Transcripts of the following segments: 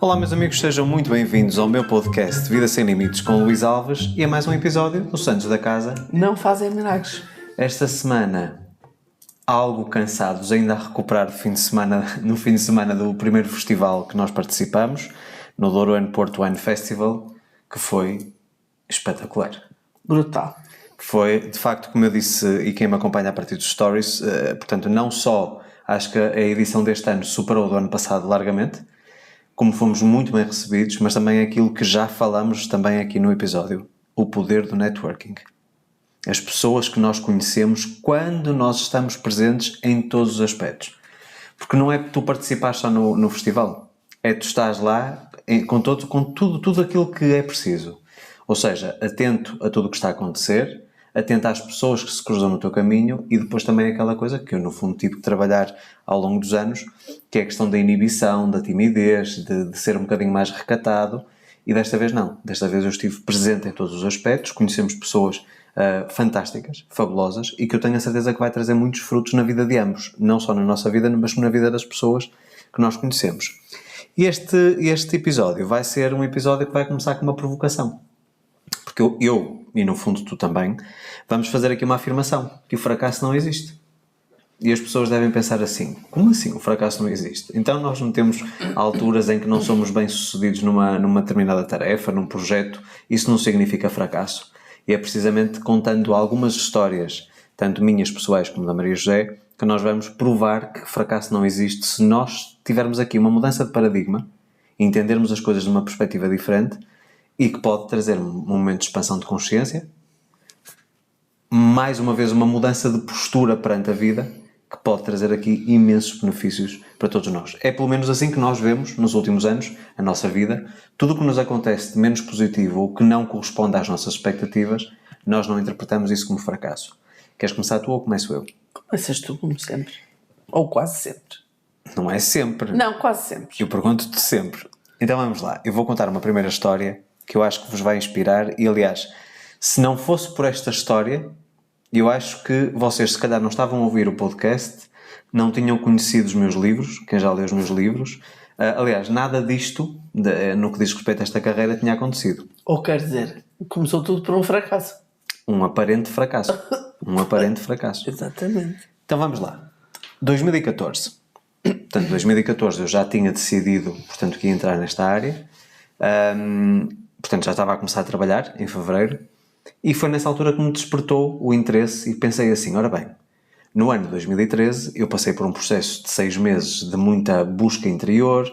Olá meus amigos, sejam muito bem-vindos ao meu podcast Vida Sem Limites com Luís Alves e a mais um episódio do Santos da Casa. Não fazem milagres. Esta semana, algo cansados, ainda a recuperar no fim de semana do primeiro festival que nós participamos, no Douro Porto Wine Festival, que foi espetacular. Brutal. Foi, de facto, como eu disse, e quem me acompanha a partir dos stories, portanto, não só acho que a edição deste ano superou do ano passado largamente, como fomos muito bem recebidos, mas também aquilo que já falamos também aqui no episódio, o poder do networking. As pessoas que nós conhecemos quando nós estamos presentes em todos os aspectos. Porque não é tu participares só no festival, é tu estás lá com tudo aquilo que é preciso. Ou seja, atento a tudo o que está a acontecer, atento às pessoas que se cruzam no teu caminho e depois também aquela coisa que eu no fundo tive que trabalhar ao longo dos anos, que é a questão da inibição, da timidez, de ser um bocadinho mais recatado, e desta vez não. Desta vez eu estive presente em todos os aspectos, conhecemos pessoas fantásticas, fabulosas, e que eu tenho a certeza que vai trazer muitos frutos na vida de ambos, não só na nossa vida, mas na vida das pessoas que nós conhecemos. E este episódio vai ser um episódio que vai começar com uma provocação. Porque eu, e no fundo tu também, vamos fazer aqui uma afirmação, que o fracasso não existe. E as pessoas devem pensar assim, como assim o fracasso não existe? Então nós não temos alturas em que não somos bem-sucedidos numa determinada tarefa, num projeto, isso não significa fracasso. E é precisamente contando algumas histórias, tanto minhas pessoais como da Maria José, que nós vamos provar que fracasso não existe se nós tivermos aqui uma mudança de paradigma, entendermos as coisas de uma perspectiva diferente, e que pode trazer um momento de expansão de consciência, mais uma vez uma mudança de postura perante a vida, que pode trazer aqui imensos benefícios para todos nós. É pelo menos assim que nós vemos, nos últimos anos, a nossa vida. Tudo o que nos acontece de menos positivo ou que não corresponde às nossas expectativas, nós não interpretamos isso como fracasso. Queres começar tu ou começo eu? Começas tu, como sempre. Ou quase sempre. Não é sempre. Não, quase sempre. Eu pergunto-te sempre. Então vamos lá. Eu vou contar uma primeira história que eu acho que vos vai inspirar e, aliás, se não fosse por esta história, eu acho que vocês se calhar não estavam a ouvir o podcast, não tinham conhecido os meus livros, quem já leu os meus livros. Aliás, nada disto, no que diz respeito a esta carreira, tinha acontecido. Ou quer dizer, começou tudo por um fracasso. Um aparente fracasso. Um aparente fracasso. Exatamente. Então vamos lá. 2014. Portanto, 2014 eu já tinha decidido, portanto, que ia entrar nesta área. Portanto, já estava a começar a trabalhar em fevereiro e foi nessa altura que me despertou o interesse e pensei assim, ora bem, no ano de 2013 eu passei por um processo de 6 meses de muita busca interior,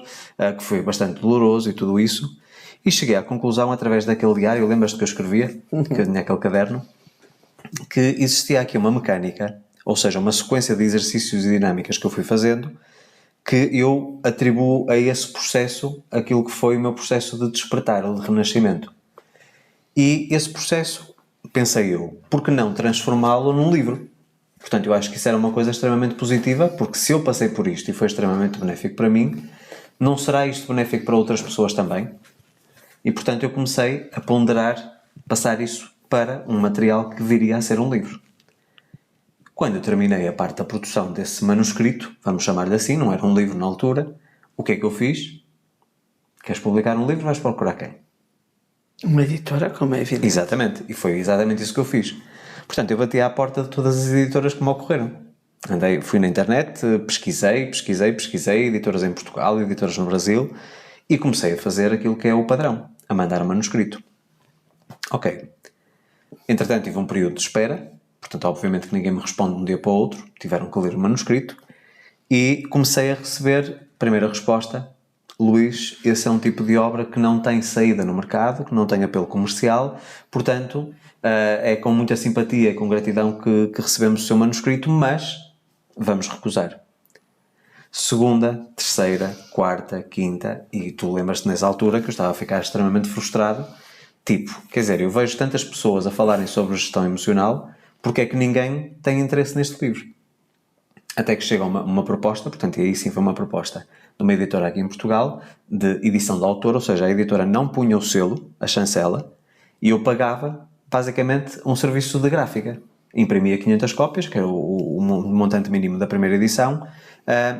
que foi bastante doloroso e tudo isso, e cheguei à conclusão através daquele diário, lembras-te que eu escrevia, que eu tinha aquele caderno, que existia aqui uma mecânica, ou seja, uma sequência de exercícios e dinâmicas que eu fui fazendo, que eu atribuo a esse processo aquilo que foi o meu processo de despertar ou de renascimento. E esse processo, pensei eu, por que não transformá-lo num livro? Portanto, eu acho que isso era uma coisa extremamente positiva, porque se eu passei por isto e foi extremamente benéfico para mim, não será isto benéfico para outras pessoas também? E, portanto, eu comecei a ponderar passar isso para um material que viria a ser um livro. Quando eu terminei a parte da produção desse manuscrito, vamos chamar-lhe assim, não era um livro na altura, o que é que eu fiz? Queres publicar um livro? Vais procurar quem? Uma editora, como é evidente. Exatamente, e foi exatamente isso que eu fiz. Portanto, eu bati à porta de todas as editoras que me ocorreram. Fui na internet, pesquisei, editoras em Portugal, editoras no Brasil, e comecei a fazer aquilo que é o padrão, a mandar um manuscrito. Ok. Entretanto, tive um período de espera, portanto, obviamente que ninguém me responde de um dia para o outro, tiveram que ler o manuscrito, e comecei a receber, primeira resposta, Luís, esse é um tipo de obra que não tem saída no mercado, que não tem apelo comercial, portanto, é com muita simpatia e com gratidão que recebemos o seu manuscrito, mas vamos recusar. Segunda, terceira, quarta, quinta, e tu lembras-te nessa altura que eu estava a ficar extremamente frustrado, tipo, quer dizer, eu vejo tantas pessoas a falarem sobre gestão emocional, porque é que ninguém tem interesse neste livro? Até que chega uma proposta, portanto, e aí sim foi uma proposta de uma editora aqui em Portugal, de edição de autor, ou seja, a editora não punha o selo, a chancela, e eu pagava, basicamente, um serviço de gráfica. Imprimia 500 cópias, que era o montante mínimo da primeira edição,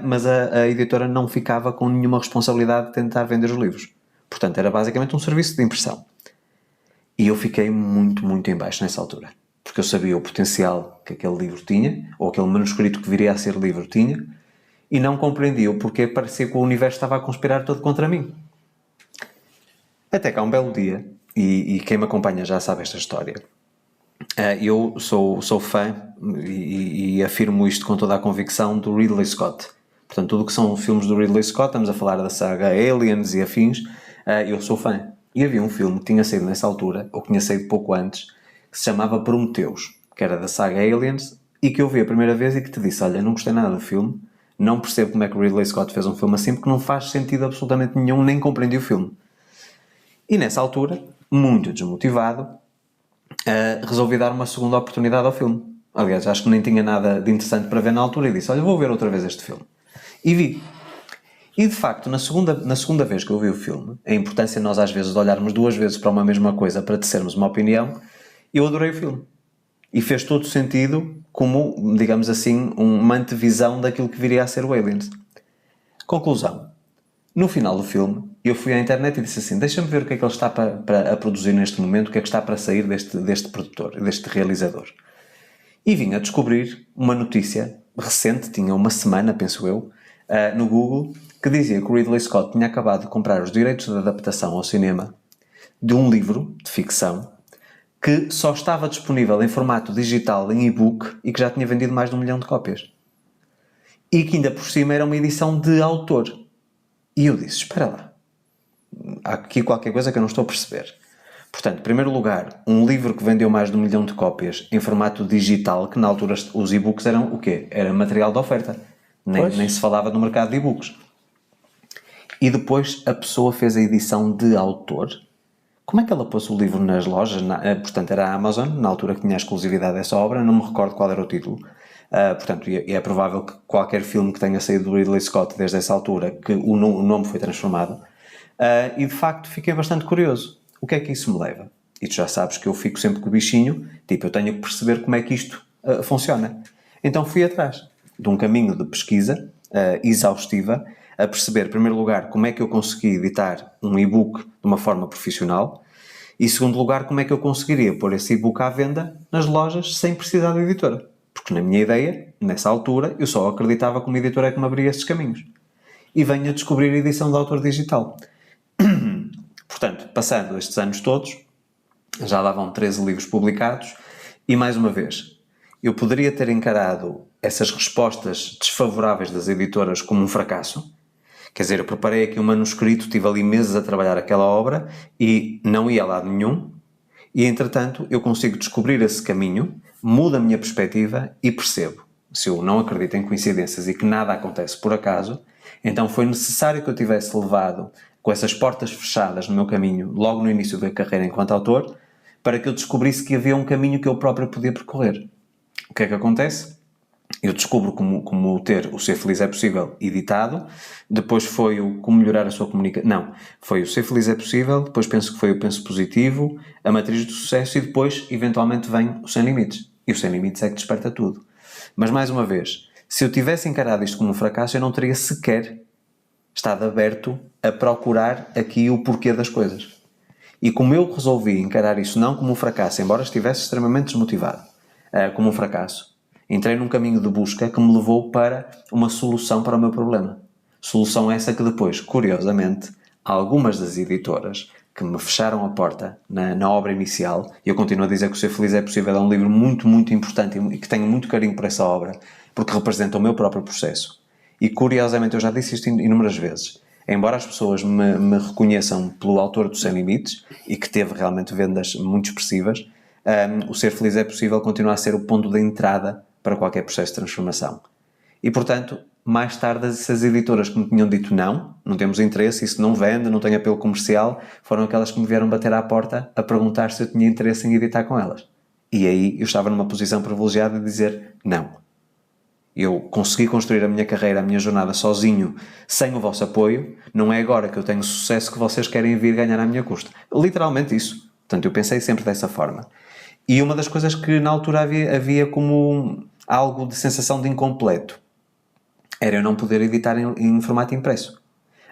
mas a editora não ficava com nenhuma responsabilidade de tentar vender os livros. Portanto, era basicamente um serviço de impressão. E eu fiquei muito, muito em baixo nessa altura. Porque eu sabia o potencial que aquele livro tinha, ou aquele manuscrito que viria a ser livro tinha, e não compreendia o porquê parecia que o universo estava a conspirar todo contra mim. Até que há um belo dia, e quem me acompanha já sabe esta história, eu sou fã, e afirmo isto com toda a convicção, do Ridley Scott. Portanto, tudo o que são filmes do Ridley Scott, estamos a falar da saga Aliens e afins, eu sou fã. E havia um filme que tinha saído nessa altura, ou que tinha saído pouco antes, que se chamava Prometheus, que era da saga Aliens, e que eu vi a primeira vez e que te disse, olha, não gostei nada do filme, não percebo como é que o Ridley Scott fez um filme assim, porque não faz sentido absolutamente nenhum, nem compreendi o filme. E nessa altura, muito desmotivado, resolvi dar uma segunda oportunidade ao filme. Aliás, acho que nem tinha nada de interessante para ver na altura e disse, olha, vou ver outra vez este filme. E vi. E de facto, na segunda vez que eu vi o filme, a importância de nós às vezes de olharmos duas vezes para uma mesma coisa para tecermos uma opinião, eu adorei o filme. E fez todo sentido como, digamos assim, uma antevisão daquilo que viria a ser o Aliens. Conclusão. No final do filme, eu fui à internet e disse assim, deixa-me ver o que é que ele está a produzir neste momento, o que é que está para sair deste produtor, deste realizador. E vim a descobrir uma notícia recente, tinha uma semana, penso eu, no Google, que dizia que o Ridley Scott tinha acabado de comprar os direitos de adaptação ao cinema de um livro de ficção que só estava disponível em formato digital, em e-book, e que já tinha vendido mais de 1 milhão de cópias. E que ainda por cima era uma edição de autor. E eu disse, espera lá, há aqui qualquer coisa que eu não estou a perceber. Portanto, em primeiro lugar, um livro que vendeu mais de 1 milhão de cópias em formato digital, que na altura os e-books eram o quê? Era material de oferta. Nem se falava no mercado de e-books. E depois a pessoa fez a edição de autor. Como é que ela pôs o livro nas lojas? Portanto, era a Amazon, na altura que tinha a exclusividade dessa obra, não me recordo qual era o título. Portanto, é provável que qualquer filme que tenha saído do Ridley Scott desde essa altura, que o nome foi transformado. E de facto fiquei bastante curioso. O que é que isso me leva? E tu já sabes que eu fico sempre com o bichinho, tipo, eu tenho que perceber como é que isto funciona. Então fui atrás de um caminho de pesquisa exaustiva, a perceber, em primeiro lugar, como é que eu consegui editar um e-book de uma forma profissional e, em segundo lugar, como é que eu conseguiria pôr esse e-book à venda nas lojas sem precisar de editora. Porque na minha ideia, nessa altura, eu só acreditava que uma editora é que me abria esses caminhos. E venho a descobrir a edição de autor digital. Portanto, passando estes anos todos, já lá vão 13 livros publicados e, mais uma vez, eu poderia ter encarado essas respostas desfavoráveis das editoras como um fracasso. Quer dizer, eu preparei aqui um manuscrito, tive ali meses a trabalhar aquela obra e não ia a lado nenhum. E, entretanto, eu consigo descobrir esse caminho, mudo a minha perspectiva e percebo. Se eu não acredito em coincidências e que nada acontece por acaso, então foi necessário que eu tivesse levado com essas portas fechadas no meu caminho, logo no início da carreira enquanto autor, para que eu descobrisse que havia um caminho que eu próprio podia percorrer. O que é que acontece? Eu descubro como ter o Ser Feliz é Possível editado, depois foi o Como Melhorar a Sua Comunicação... Não, foi o Ser Feliz é Possível, depois penso que foi o Penso Positivo, a Matriz do Sucesso e depois, eventualmente, vem o Sem Limites. E o Sem Limites é que desperta tudo. Mas, mais uma vez, se eu tivesse encarado isto como um fracasso, eu não teria sequer estado aberto a procurar aqui o porquê das coisas. E como eu resolvi encarar isso não como um fracasso, embora estivesse extremamente desmotivado, como um fracasso, entrei num caminho de busca que me levou para uma solução para o meu problema. Solução essa que depois, curiosamente, algumas das editoras que me fecharam a porta na obra inicial, e eu continuo a dizer que o Ser Feliz é Possível é um livro muito, muito importante e que tenho muito carinho por essa obra, porque representa o meu próprio processo. E curiosamente, eu já disse isto inúmeras vezes, embora as pessoas me reconheçam pelo autor do Sem Limites, e que teve realmente vendas muito expressivas, o Ser Feliz é Possível continua a ser o ponto de entrada para qualquer processo de transformação. E, portanto, mais tarde, essas editoras que me tinham dito não temos interesse, isso não vende, não tem apelo comercial, foram aquelas que me vieram bater à porta a perguntar se eu tinha interesse em editar com elas. E aí eu estava numa posição privilegiada de dizer não. Eu consegui construir a minha carreira, a minha jornada sozinho, sem o vosso apoio. Não é agora que eu tenho sucesso que vocês querem vir ganhar à minha custa. Literalmente isso. Portanto, eu pensei sempre dessa forma. E uma das coisas que na altura havia como algo de sensação de incompleto era eu não poder editar em formato impresso.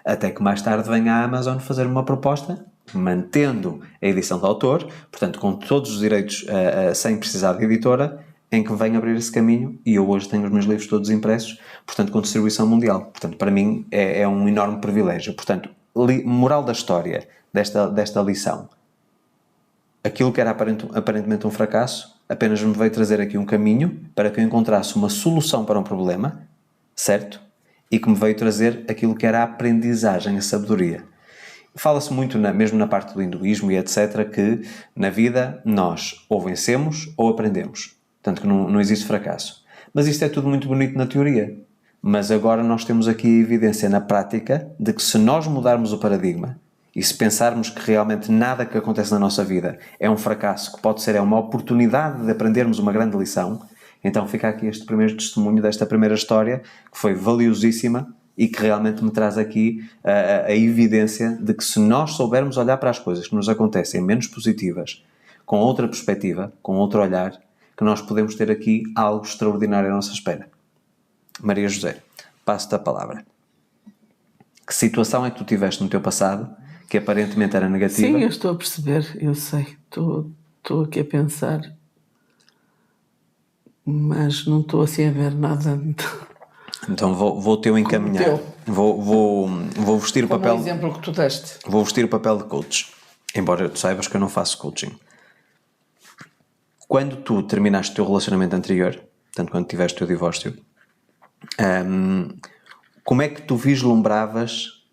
Até que mais tarde vem a Amazon fazer uma proposta, mantendo a edição de autor, portanto com todos os direitos sem precisar de editora, em que vem abrir esse caminho, e eu hoje tenho os meus livros todos impressos, portanto com distribuição mundial. Portanto, para mim é um enorme privilégio. Portanto, moral da história desta lição: aquilo que era aparentemente um fracasso, apenas me veio trazer aqui um caminho para que eu encontrasse uma solução para um problema, certo? E que me veio trazer aquilo que era a aprendizagem, a sabedoria. Fala-se muito, mesmo na parte do hinduísmo e etc., que na vida nós ou vencemos ou aprendemos. Portanto, que não existe fracasso. Mas isto é tudo muito bonito na teoria. Mas agora nós temos aqui a evidência na prática de que se nós mudarmos o paradigma e se pensarmos que realmente nada que acontece na nossa vida é um fracasso, que pode ser uma oportunidade de aprendermos uma grande lição, então fica aqui este primeiro testemunho desta primeira história, que foi valiosíssima e que realmente me traz aqui a evidência de que se nós soubermos olhar para as coisas que nos acontecem menos positivas, com outra perspectiva, com outro olhar, que nós podemos ter aqui algo extraordinário à nossa espera. Maria José, passo-te a palavra. Que situação é que tu tiveste no teu passado que aparentemente era negativa? Sim, eu estou a perceber, eu sei. Estou aqui a pensar, mas não estou assim a ver nada. Então vou-te eu encaminhar. Vou vestir o papel. Como o exemplo que tu deste. Vou vestir o papel de coach. Embora tu saibas que eu não faço coaching. Quando tu terminaste o teu relacionamento anterior, portanto quando tiveste o teu divórcio, como é que tu vislumbravas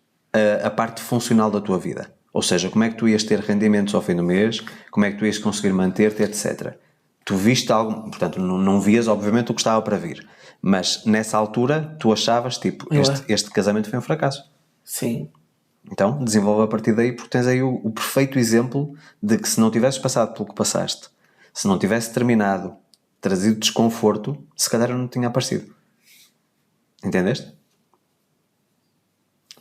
a parte funcional da tua vida? Ou seja, como é que tu ias ter rendimentos ao fim do mês, como é que tu ias conseguir manter-te, etc. Tu viste algo, portanto não vias obviamente o que estava para vir, mas nessa altura tu achavas tipo, este casamento foi um fracasso. Sim. Então desenvolve a partir daí, porque tens aí o perfeito exemplo de que se não tivesses passado pelo que passaste, se não tivesse terminado, trazido desconforto, se calhar eu não tinha aparecido. Entendeste?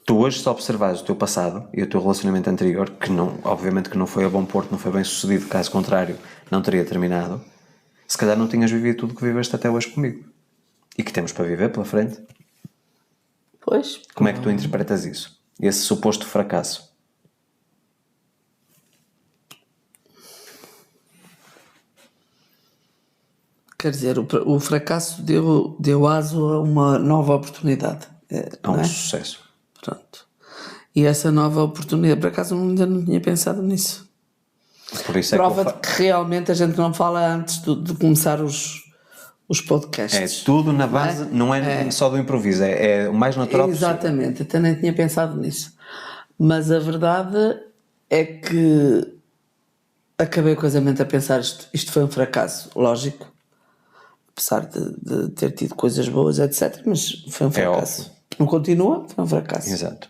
Tu hoje, se observares o teu passado e o teu relacionamento anterior, que não, obviamente que não foi a bom porto, não foi bem sucedido, caso contrário, não teria terminado, se calhar não tinhas vivido tudo o que viveste até hoje comigo. E que temos para viver pela frente. Pois. Como é que tu interpretas isso? Esse suposto fracasso? Quer dizer, o fracasso deu aso a uma nova oportunidade. É um sucesso. Pronto. E essa nova oportunidade, por acaso ainda não tinha pensado nisso. Por isso é prova de que realmente a gente não fala antes de começar os podcasts. É tudo na base, não é só do improviso, é o mais natural possível. Exatamente, até nem tinha pensado nisso. Mas a verdade é que acabei o casamento a pensar isto foi um fracasso, lógico. Apesar de ter tido coisas boas, etc. Mas foi um fracasso. Não continua, foi um fracasso. Exato.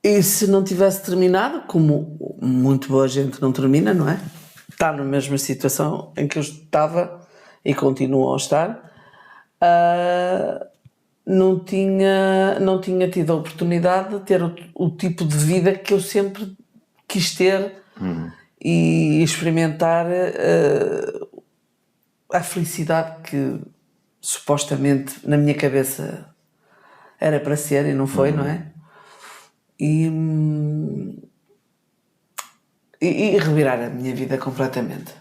E se não tivesse terminado, como muito boa gente não termina, não é? Está na mesma situação em que eu estava e continuo a estar, não tinha tido a oportunidade de ter o tipo de vida que eu sempre quis ter e experimentar a felicidade que supostamente na minha cabeça era para ser e não foi, não é? E revirar a minha vida completamente.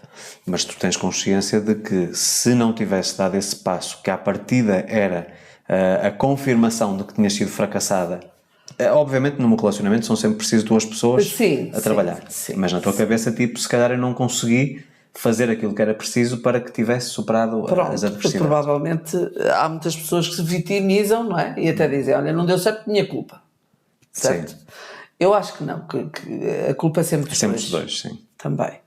Mas tu tens consciência de que se não tivesse dado esse passo, que à partida era a confirmação de que tinhas sido fracassada, obviamente num relacionamento são sempre precisas duas pessoas a trabalhar, mas na tua cabeça tipo, se calhar eu não consegui fazer aquilo que era preciso para que tivesse superado as adversidades. Provavelmente há muitas pessoas que se vitimizam, não é? E até dizem, olha, não deu certo, minha culpa. Certo? Sim. Eu acho que não, que a culpa é sempre dos dois. Sim. Também.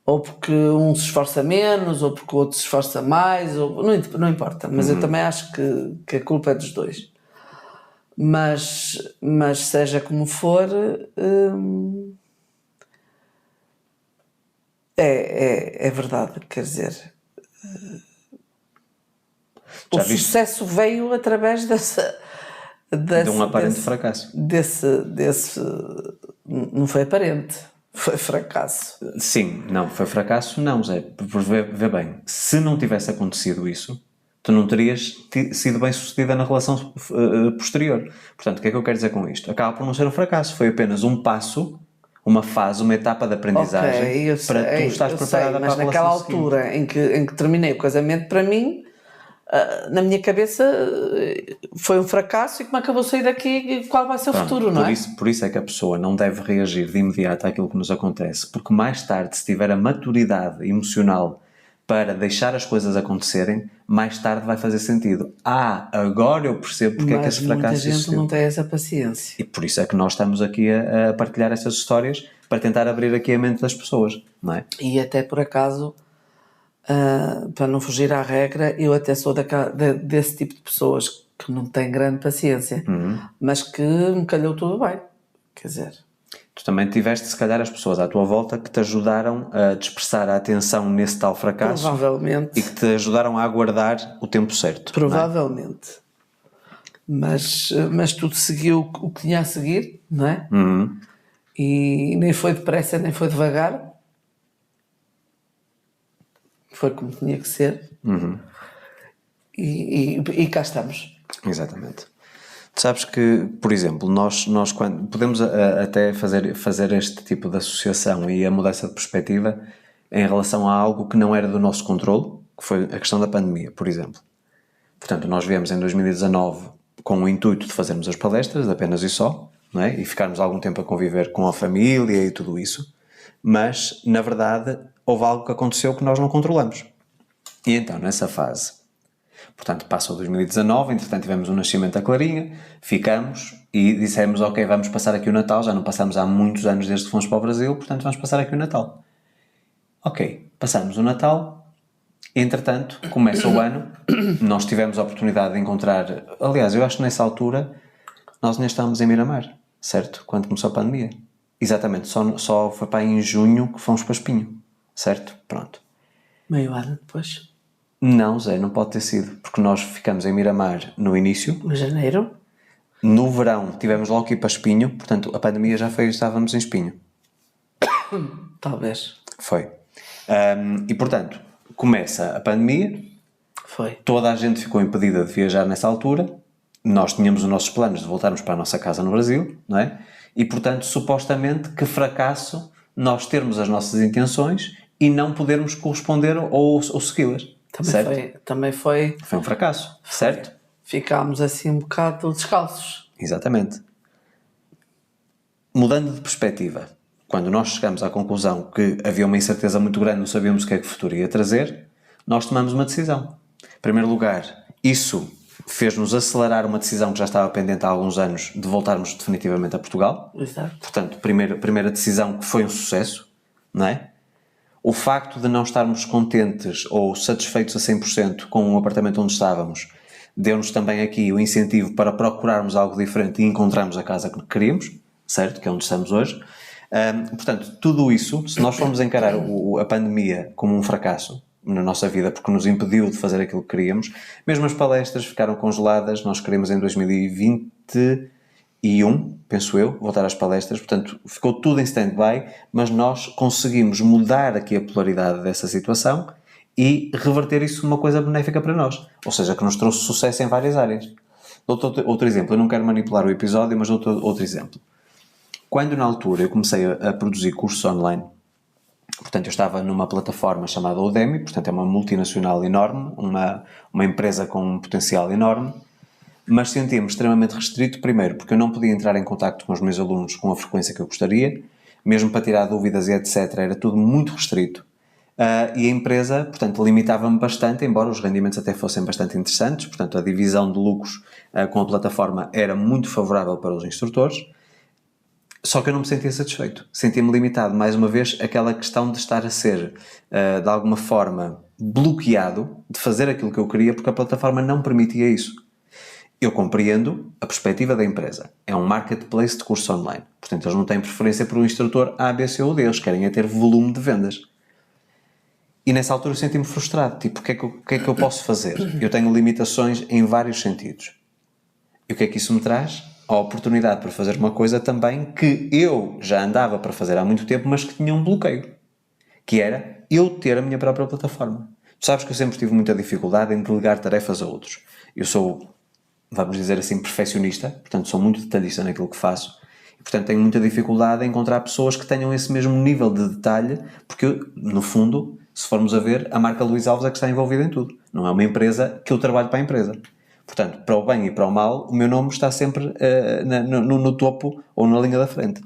Ou porque um se esforça menos, ou porque o outro se esforça mais, ou, não importa, mas eu também acho que a culpa é dos dois. Mas seja como for, é verdade, quer dizer, o sucesso veio através de um aparente fracasso. Não foi aparente, foi fracasso. Sim, não, foi fracasso, não, Zé. Vê bem, se não tivesse acontecido isso, tu não terias sido bem sucedida na relação posterior. Portanto, o que é que eu quero dizer com isto? Acaba por não ser um fracasso, foi apenas um passo, uma fase, uma etapa de aprendizagem Ok, eu para tu sei, estares eu preparada sei, para mas a naquela relação seguinte. altura em que terminei o casamento, para mim, na minha cabeça, foi um fracasso e como é que eu vou sair daqui e qual vai ser o futuro, não é? Por isso é que a pessoa não deve reagir de imediato àquilo que nos acontece, porque mais tarde, se tiver a maturidade emocional para deixar as coisas acontecerem, mais tarde vai fazer sentido. Agora eu percebo porque é que Mas esse muita fracasso gente existiu. não tem essa paciência. E por isso é que nós estamos aqui a partilhar essas histórias para tentar abrir aqui a mente das pessoas, não é? E até por acaso, para não fugir à regra, eu até sou desse tipo de pessoas que não têm grande paciência, mas que me calhou tudo bem. Quer dizer, Tu também tiveste, se calhar, as pessoas à tua volta que te ajudaram a dispersar a atenção nesse tal fracasso e provavelmente, que te ajudaram a aguardar o tempo certo. Não é? provavelmente. Mas tudo seguiu o que tinha a seguir, não é? E nem foi depressa, nem foi devagar. Foi como tinha que ser. E cá estamos. Exatamente. Tu sabes que, por exemplo, nós quando, podemos até fazer este tipo de associação e a mudança de perspectiva em relação a algo que não era do nosso controle, que foi a questão da pandemia, por exemplo. Portanto, nós viemos em 2019 com o intuito de fazermos as palestras, apenas e só, não é? E ficarmos algum tempo a conviver com a família e tudo isso, mas, na verdade, houve algo que aconteceu que nós não controlamos. E então, nessa fase, portanto, passa o 2019, entretanto tivemos o nascimento da Clarinha, ficamos e dissemos, ok, vamos passar aqui o Natal, já não passamos há muitos anos desde que fomos para o Brasil, portanto vamos passar aqui o Natal. Ok, passamos o Natal, entretanto, começa o ano, nós tivemos a oportunidade de encontrar, aliás, eu acho que nessa altura nós ainda estávamos em Miramar, certo? Quando começou a pandemia. Exatamente, só foi para aí em junho que fomos para Espinho, certo? Pronto. Meio ano depois. Não, Zé, não pode ter sido, porque nós ficamos em Miramar no início. Em janeiro. No verão tivemos logo que ir para Espinho, portanto a pandemia já foi, estávamos em Espinho. Talvez. Foi. E portanto, começa a pandemia, Foi. toda a gente ficou impedida de viajar nessa altura, nós tínhamos os nossos planos de voltarmos para a nossa casa no Brasil, não é? E portanto, supostamente, que fracasso nós termos as nossas intenções e não podermos corresponder ou segui-las. Certo? Também foi. Foi um fracasso, certo? Ficámos assim um bocado descalços. Exatamente. Mudando de perspectiva, quando nós chegamos à conclusão que havia uma incerteza muito grande, não sabíamos o que é que o futuro ia trazer, nós tomamos uma decisão. Em primeiro lugar, isso fez-nos acelerar uma decisão que já estava pendente há alguns anos de voltarmos definitivamente a Portugal. Exato. Portanto, primeira decisão que foi um sucesso, não é? O facto de não estarmos contentes ou satisfeitos a 100% com o apartamento onde estávamos deu-nos também aqui o incentivo para procurarmos algo diferente e encontrarmos a casa que queríamos, certo? Que é onde estamos hoje. Portanto, tudo isso, se nós formos encarar a pandemia como um fracasso na nossa vida porque nos impediu de fazer aquilo que queríamos, mesmo as palestras ficaram congeladas, nós queríamos em 2021, penso eu, voltar às palestras, portanto ficou tudo em stand-by, mas nós conseguimos mudar aqui a polaridade dessa situação e reverter isso numa coisa benéfica para nós, ou seja, que nos trouxe sucesso em várias áreas. Outro exemplo, eu não quero manipular o episódio, mas outro exemplo. Quando na altura eu comecei a produzir cursos online, portanto eu estava numa plataforma chamada Udemy, portanto é uma multinacional enorme, uma empresa com um potencial enorme, mas sentia-me extremamente restrito, primeiro porque eu não podia entrar em contacto com os meus alunos com a frequência que eu gostaria, mesmo para tirar dúvidas e etc, era tudo muito restrito. E a empresa, portanto, limitava-me bastante, embora os rendimentos até fossem bastante interessantes, portanto a divisão de lucros com a plataforma era muito favorável para os instrutores, só que eu não me sentia satisfeito, sentia-me limitado, mais uma vez, aquela questão de estar a ser, de alguma forma, bloqueado de fazer aquilo que eu queria porque a plataforma não permitia isso. Eu compreendo a perspectiva da empresa. É um marketplace de curso online. Portanto, eles não têm preferência por um instrutor A, B, C ou D. Eles querem é ter volume de vendas. E nessa altura eu senti-me frustrado. Tipo, o que é que eu posso fazer? Eu tenho limitações em vários sentidos. E o que é que isso me traz? A oportunidade para fazer uma coisa também que eu já andava para fazer há muito tempo, mas que tinha um bloqueio. Que era eu ter a minha própria plataforma. Tu sabes que eu sempre tive muita dificuldade em delegar tarefas a outros. Eu sou, vamos dizer assim, perfeccionista, portanto sou muito detalhista naquilo que faço. E, portanto tenho muita dificuldade em encontrar pessoas que tenham esse mesmo nível de detalhe, porque, no fundo, se formos a ver, a marca Luís Alves é que está envolvida em tudo. Não é uma empresa que eu trabalho para a empresa. Portanto, para o bem e para o mal, o meu nome está sempre no topo ou na linha da frente.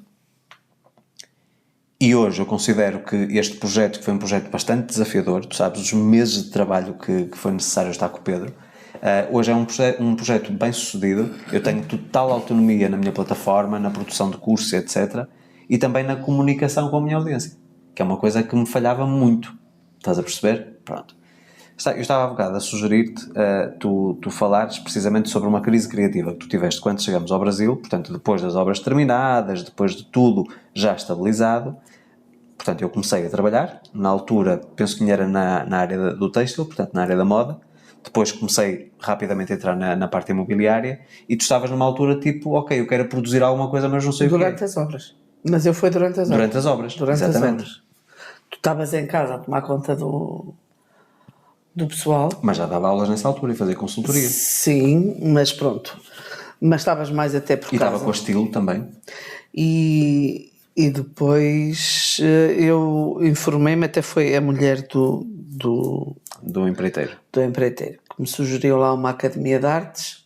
E hoje eu considero que este projeto, que foi um projeto bastante desafiador, tu sabes os meses de trabalho que foi necessário estar com o Pedro, hoje é um projeto bem sucedido. Eu tenho total autonomia na minha plataforma, na produção de cursos, etc. E também na comunicação com a minha audiência, que é uma coisa que me falhava muito. Estás a perceber? Pronto. Eu estava há bocado a sugerir-te tu falares precisamente sobre uma crise criativa que tu tiveste quando chegamos ao Brasil, portanto, depois das obras terminadas, depois de tudo já estabilizado. Portanto, eu comecei a trabalhar, na altura, penso que era na área do têxtil, portanto, na área da moda. Depois comecei rapidamente a entrar na parte imobiliária e tu estavas numa altura tipo, ok, eu quero produzir alguma coisa, mas não sei o quê. Durante as obras. Mas eu fui durante as obras. Durante as obras, Durante exatamente. as obras. Tu estavas em casa a tomar conta do pessoal. Mas já dava aulas nessa altura e fazia consultoria. Sim, mas pronto. Mas estavas mais até por E casa. estava com a estilo também. E depois eu informei-me, até foi a mulher do empreiteiro. Do empreiteiro, que me sugeriu lá uma academia de artes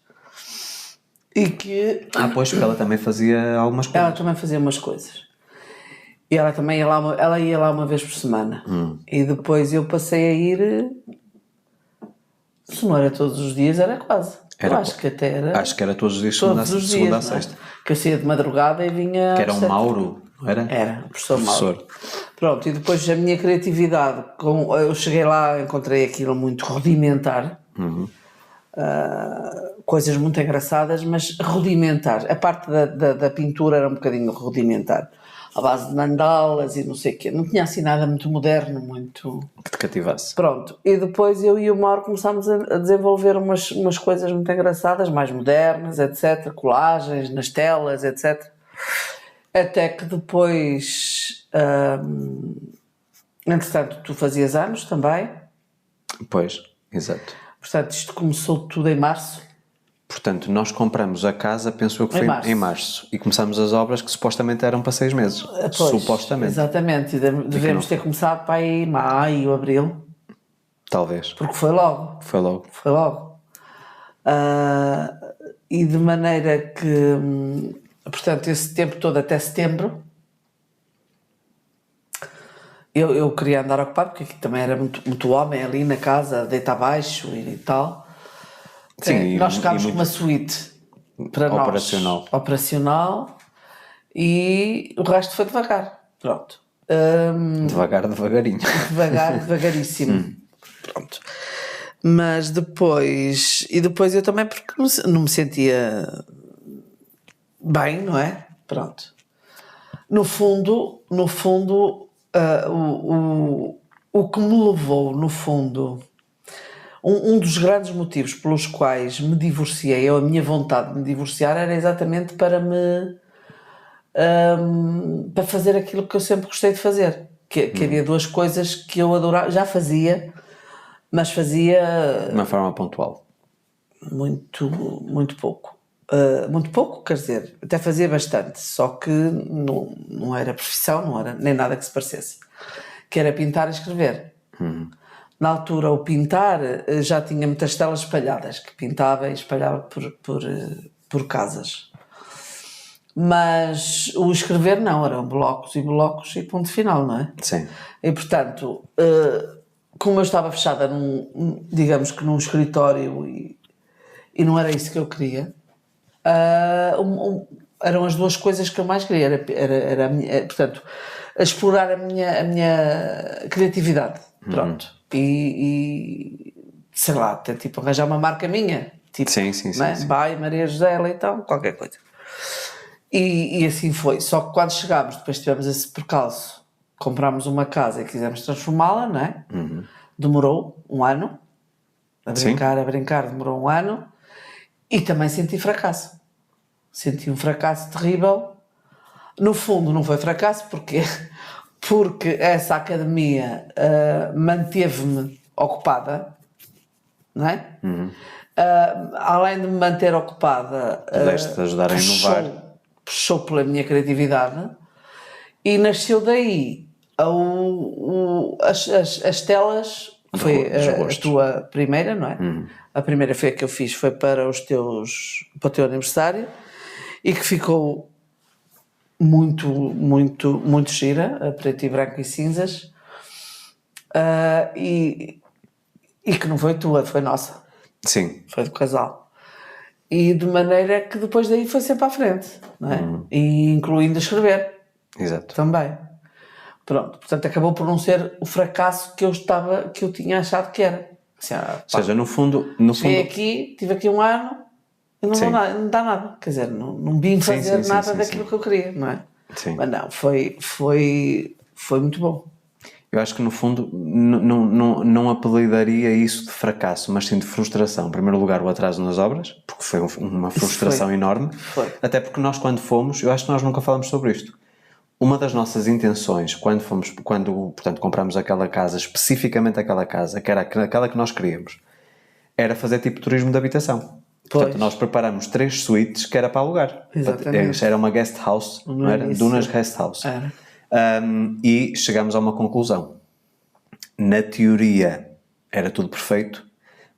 e que... Pois, porque ela também fazia algumas coisas. Ela também fazia umas coisas. E ela também ia lá ela ia lá uma vez por semana. E depois eu passei a ir... Se não era todos os dias, era quase. Eu acho que até era... Acho que era todos os dias, todos os segunda dias, a sexta. Que eu saía de madrugada e vinha... Que era o Mauro, não era? Era, o professor Mauro. Pronto, e depois a minha criatividade, eu cheguei lá, encontrei aquilo muito rudimentar, coisas muito engraçadas, mas rudimentar. A parte da pintura era um bocadinho rudimentar, à base de mandalas e não sei o quê. Não tinha assim nada muito moderno, muito... Que te cativasse. Pronto, e depois eu e o Mauro começámos a desenvolver umas coisas muito engraçadas, mais modernas, etc. Colagens nas telas, etc. Até que depois, entretanto, tu fazias anos também. Pois, exato. Portanto, isto começou tudo em março. Portanto, nós compramos a casa, penso eu que foi em março. E começámos as obras que supostamente eram para 6 meses. Pois, supostamente. Exatamente. E devemos ter começado para aí maio, abril. Talvez. Porque foi logo. Foi logo. Foi logo. E de maneira que... Portanto, esse tempo todo até setembro, eu queria andar ocupado, porque aqui também era muito homem ali na casa, deita abaixo e tal. Sim, nós ficámos com uma suíte para nós, operacional, e o resto foi devagar. Pronto. Devagarinho. Devagaríssimo. Pronto. Mas depois... E depois eu também, porque não me sentia... bem, não é? Pronto. No fundo, o que me levou, no fundo, um dos grandes motivos pelos quais me divorciei, ou a minha vontade de me divorciar, era exatamente para fazer aquilo que eu sempre gostei de fazer. Que havia duas coisas que eu adorava, já fazia, mas fazia... De uma forma pontual. Muito pouco. Muito pouco, quer dizer, até fazia bastante, só que não era profissão, não era nem nada que se parecesse, que era pintar e escrever. Na altura o pintar já tinha muitas telas espalhadas, que pintava e espalhava por casas, mas o escrever não, eram blocos e ponto final, não é? Sim. E portanto, como eu estava fechada digamos que num escritório e não era isso que eu queria, eram as duas coisas que eu mais queria, era portanto, a explorar a minha criatividade, pronto, e sei lá, até tipo arranjar uma marca minha, tipo, sim. By Maria José, então, qualquer coisa. E assim foi, só que quando chegámos, depois tivemos esse percalço, comprámos uma casa e quisemos transformá-la, não é? Demorou um ano, a brincar, demorou um ano. E também senti fracasso. Senti um fracasso terrível. No fundo, não foi fracasso, porque essa academia manteve-me ocupada, não é? Além de me manter ocupada, Pudeste ajudar a inovar. puxou pela minha criatividade e nasceu daí as telas. Foi dos a gostos. tua primeira, não é? A primeira foi a que eu fiz, foi para o teu aniversário e que ficou muito, muito, muito gira, a preto e branco e cinzas, e que não foi tua, foi nossa, Sim, foi do casal. E de maneira que depois daí foi sempre à frente, não é? E incluindo a escrever exato. também. Pronto, portanto acabou por não ser o fracasso que eu tinha achado que era. Assim, Ou seja, no fundo... cheguei aqui, tive aqui um ano e não dá nada. Quer dizer, não vim fazer nada daquilo que eu queria, não é? Sim. Mas não, foi muito bom. Eu acho que no fundo não apelidaria isso de fracasso, mas sim de frustração. Em primeiro lugar, o atraso nas obras, porque foi uma frustração enorme. Foi. Até porque nós, quando fomos, eu acho que nós nunca falamos sobre isto. Uma das nossas intenções, portanto, comprámos aquela casa, especificamente aquela casa, que era aquela que nós queríamos, era fazer tipo turismo de habitação. Portanto, nós preparamos 3 suítes que era para alugar. Exatamente. Era uma guest house, não era? Dunas Guest House. Era. E chegamos a uma conclusão. Na teoria era tudo perfeito,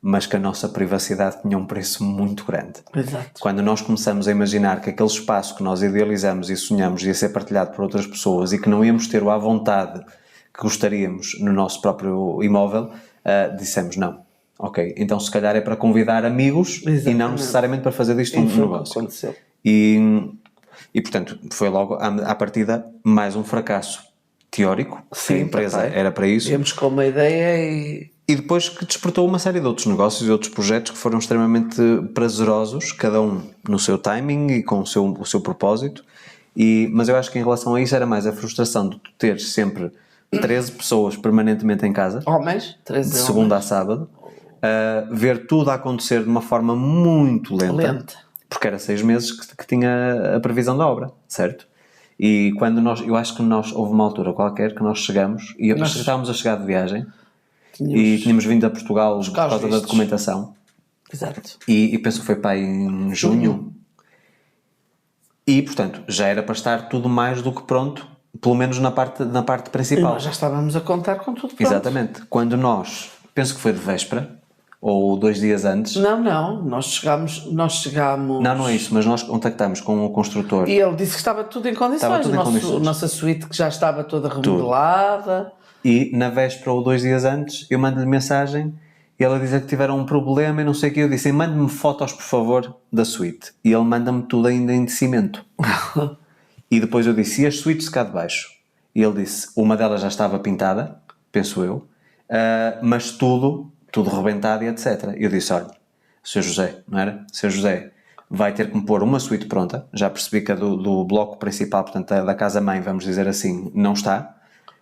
mas que a nossa privacidade tinha um preço muito grande. Exato. Quando nós começamos a imaginar que aquele espaço que nós idealizamos e sonhamos ia ser partilhado por outras pessoas e que não íamos ter à vontade que gostaríamos no nosso próprio imóvel, dissemos não. Ok, então se calhar é para convidar amigos. Exatamente. E não necessariamente para fazer disto um negócio. Aconteceu. E portanto foi logo à partida mais um fracasso teórico. Sim, a empresa era para isso. Viemos com uma ideia e depois que despertou uma série de outros negócios e outros projetos que foram extremamente prazerosos, cada um no seu timing e com o seu propósito. Mas eu acho que em relação a isso era mais a frustração de tu teres sempre 13 pessoas permanentemente em casa, homens, 13 de segunda a sábado, ver tudo a acontecer de uma forma muito lenta. Porque era 6 meses que tinha a previsão da obra, certo? E quando eu acho que houve uma altura qualquer que nós chegamos e estávamos a chegar de viagem e tínhamos vindo a Portugal por causa da documentação. Exato. E penso que foi para aí em junho. E portanto já era para estar tudo mais do que pronto, pelo menos na parte principal. E nós já estávamos a contar com tudo pronto. Exatamente. Quando penso que foi de véspera, ou 2 dias antes. Não, nós chegámos... Não é isso, mas nós contactámos com o construtor. E ele disse que estava tudo em condições. Estava tudo em condições. A nossa suíte que já estava toda remodelada. E na véspera ou 2 dias antes, eu mando-lhe mensagem e ela diz que tiveram um problema e não sei o que. Eu disse, mande-me fotos, por favor, da suíte. E ele manda-me tudo ainda em cimento. E depois eu disse, e as suítes cá de baixo? E ele disse, uma delas já estava pintada, penso eu, mas tudo rebentado e etc. Eu disse, olha, Sr. José, não era? Sr. José, vai ter que me pôr uma suíte pronta. Já percebi que a do bloco principal, portanto da casa-mãe, vamos dizer assim, não está.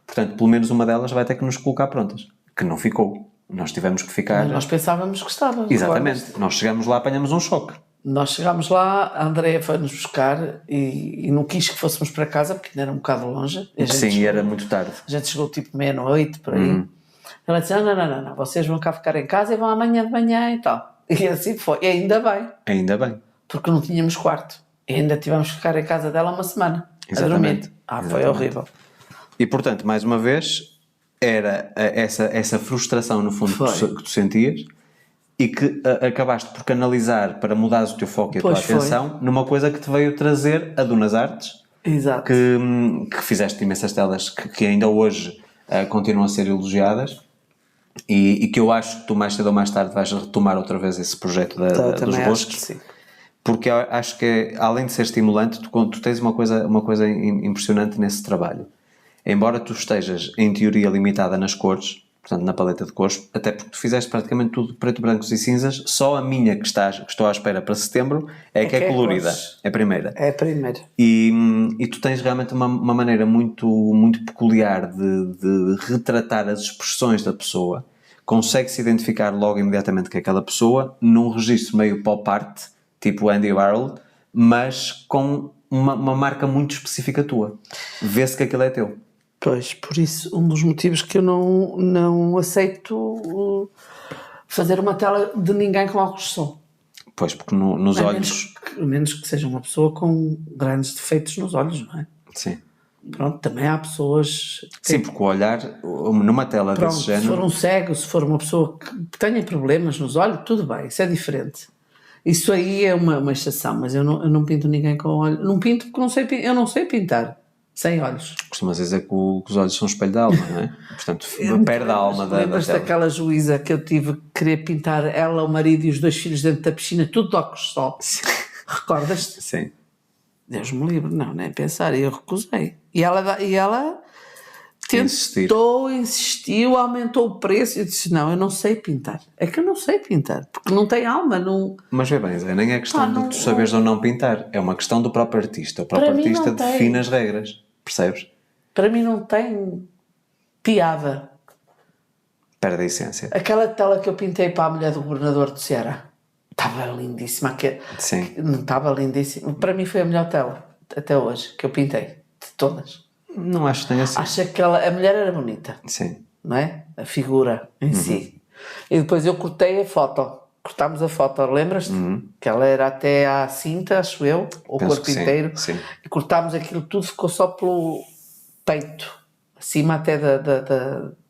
Portanto, pelo menos uma delas vai ter que nos colocar prontas. Que não ficou. Nós tivemos que ficar... Mas nós pensávamos que estava. Exatamente. Nós chegamos lá, apanhamos um choque. Nós chegámos lá, a Andreia foi-nos buscar e não quis que fôssemos para casa porque ainda era um bocado longe. Sim, era muito tarde. A gente chegou tipo meia-noite, por aí. Ela disse, não, vocês vão cá ficar em casa e vão amanhã de manhã e tal. E assim foi. E ainda bem. Ainda bem. Porque não tínhamos quarto. E ainda tivemos que ficar em casa dela uma semana. Exatamente. A dormir. Foi horrível. E portanto, mais uma vez, era essa frustração no fundo que tu sentias e que acabaste por canalizar para mudares o teu foco e a tua atenção numa coisa que te veio trazer a Dunas Artes. Exato. Que fizeste imensas telas que ainda hoje continuam a ser elogiadas e que eu acho que tu mais cedo ou mais tarde vais retomar outra vez esse projeto dos rostos. Sim. Porque eu acho que além de ser estimulante, tu tens uma coisa impressionante nesse trabalho. Embora tu estejas em teoria limitada nas cores, portanto na paleta de cores, até porque tu fizeste praticamente tudo preto, brancos e cinzas, só a minha que estou à espera para setembro é que é colorida, é a primeira. É a primeira. E tu tens realmente uma maneira muito, muito peculiar de retratar as expressões da pessoa. Consegue-se identificar logo imediatamente que é aquela pessoa num registro meio pop art, tipo Andy Warhol, mas com uma marca muito específica tua. Vê-se que aquilo é teu. Pois, por isso, um dos motivos que eu não aceito fazer uma tela de ninguém com óculos de sol. Pois, porque nos olhos... A menos que seja uma pessoa com grandes defeitos nos olhos, não é? Sim. Pronto, também há pessoas... Sim, porque o olhar, numa tela desse Se género... for um cego, se for uma pessoa que tenha problemas nos olhos, tudo bem, isso é diferente. Isso aí é uma exceção, mas eu não pinto ninguém com olhos. Não pinto porque eu não sei pintar sem olhos. Costumas dizer que os olhos são um espelho da alma, não é? Portanto, perde a alma da Lembras tela. daquela juíza que eu tive que querer pintar ela, o marido e os 2 filhos dentro da piscina, tudo de óculos de sol? Recordas-te? Sim. Deus me livre, não, nem pensar, e eu recusei. E ela tentou, insistiu, aumentou o preço. Eu disse: não, eu não sei pintar. É que eu não sei pintar, porque não tem alma. Não... Mas vê bem, Zé, nem é questão de tu saberes ou não pintar, é uma questão do próprio artista. O próprio artista define as regras, percebes? Para mim não tem piada. Perde a essência. Aquela tela que eu pintei para a mulher do governador do Ceará estava lindíssima. Sim. Não estava lindíssima. Para mim foi a melhor tela até hoje que eu pintei, de todas. Não acho que tenha sido. Acho que a mulher era bonita. Sim. Não é? A figura em si. E depois eu cortei a foto. Cortámos a foto, lembras-te? Que ela era até à cinta, acho eu, o Penso corpo que sim, inteiro. sim. E cortámos aquilo tudo, ficou só pelo peito, acima até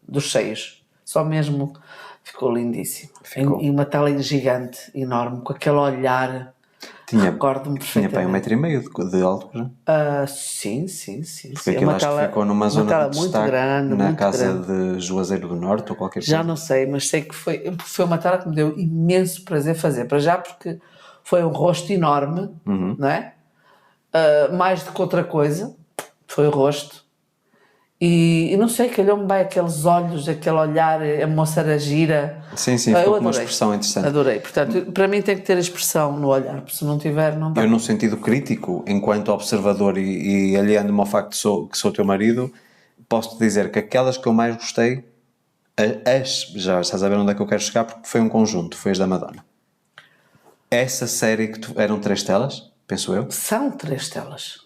dos seios. Só mesmo, ficou lindíssimo. Ficou. E uma tela gigante, enorme, com aquele olhar. Recordo-me Tinha para aí perfeitamente. 1,5 m de altura. Sim. Porque aquilo acho que ficou numa zona de muito destaque, grande, na muito casa grande. de Juazeiro do Norte ou qualquer coisa. Já não sei, mas sei que foi uma tela que me deu imenso prazer fazer. Para já, porque foi um rosto enorme, não é? Mais do que outra coisa, foi o rosto. E não sei, calhou-me bem aqueles olhos, aquele olhar, a moça era gira. Sim, ficou com uma expressão interessante. Adorei. Portanto, para mim tem que ter a expressão no olhar, porque se não tiver, não dá. Eu, num sentido crítico, enquanto observador e aliando-me ao facto de que sou teu marido, posso-te dizer que aquelas que eu mais gostei, já estás a ver onde é que eu quero chegar, porque foi um conjunto, foi as da Madonna. Essa série eram 3 telas, penso eu. São 3 telas.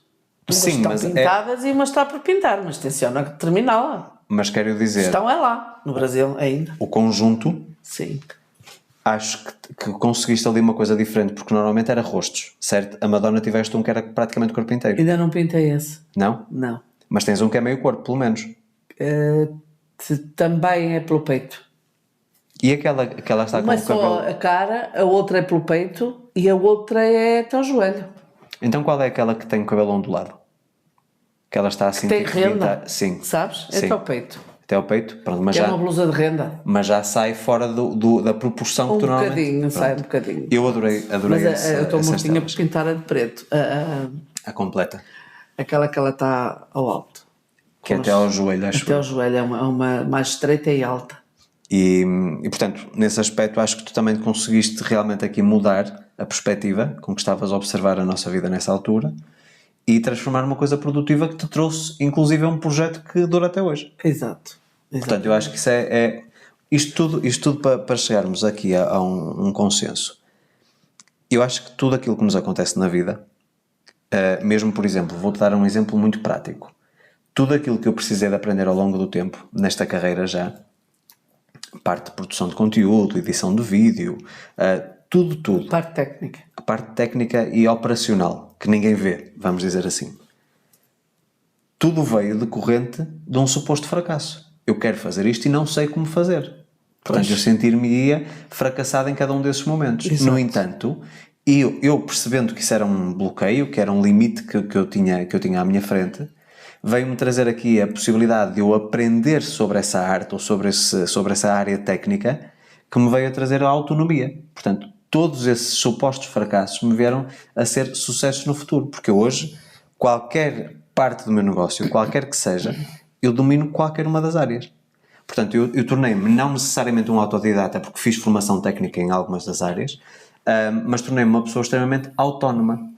Sim, estão mas pintadas e uma está por pintar, mas tenciona terminá-la. Mas quero dizer... Estão lá, no Brasil ainda. O conjunto... Sim. Acho que conseguiste ali uma coisa diferente, porque normalmente era rostos, certo? A Madonna tiveste um que era praticamente o corpo inteiro. Ainda não pintei esse. Não? Não. Mas tens um que é meio corpo, pelo menos. Também é pelo peito. E aquela está com o cabelo... Uma só a cara, a outra é pelo peito e a outra é até ao joelho. Então qual é aquela que tem o cabelo ondulado? Que ela está assim... Tem renda, sim. sabes? Sim. Até ao peito. Até ao peito? Pronto, mas é já... uma blusa de renda. Mas já sai fora da proporção que tu normalmente... bocadinho, sai um bocadinho. Eu adorei Mas essa, eu estou essas mortinha telas. por pintar a de preto. A completa. Aquela que ela está ao alto. Que é até ao joelho, acho. Até ao joelho, é uma mais estreita e alta. E, portanto, nesse aspecto acho que tu também conseguiste realmente aqui mudar a perspectiva com que estavas a observar a nossa vida nessa altura e transformar numa coisa produtiva que te trouxe, inclusive, um projeto que dura até hoje. Exato. Portanto, eu acho que isso é isto tudo para chegarmos aqui a um consenso. Eu acho que tudo aquilo que nos acontece na vida, mesmo, por exemplo, vou-te dar um exemplo muito prático. Tudo aquilo que eu precisei de aprender ao longo do tempo, nesta carreira já, parte de produção de conteúdo, edição de vídeo, tudo. Parte técnica. A parte técnica e operacional, que ninguém vê, vamos dizer assim. Tudo veio decorrente de um suposto fracasso. Eu quero fazer isto e não sei como fazer. Portanto, eu sentir-me-ia fracassado em cada um desses momentos. Exato. No entanto, eu percebendo que isso era um bloqueio, que era um limite que eu tinha à minha frente, veio-me trazer aqui a possibilidade de eu aprender sobre essa arte ou sobre essa área técnica que me veio a trazer a autonomia. Portanto, todos esses supostos fracassos me vieram a ser sucessos no futuro, porque hoje, qualquer parte do meu negócio, qualquer que seja, eu domino qualquer uma das áreas. Portanto, eu tornei-me não necessariamente um autodidata, porque fiz formação técnica em algumas das áreas, mas tornei-me uma pessoa extremamente autónoma.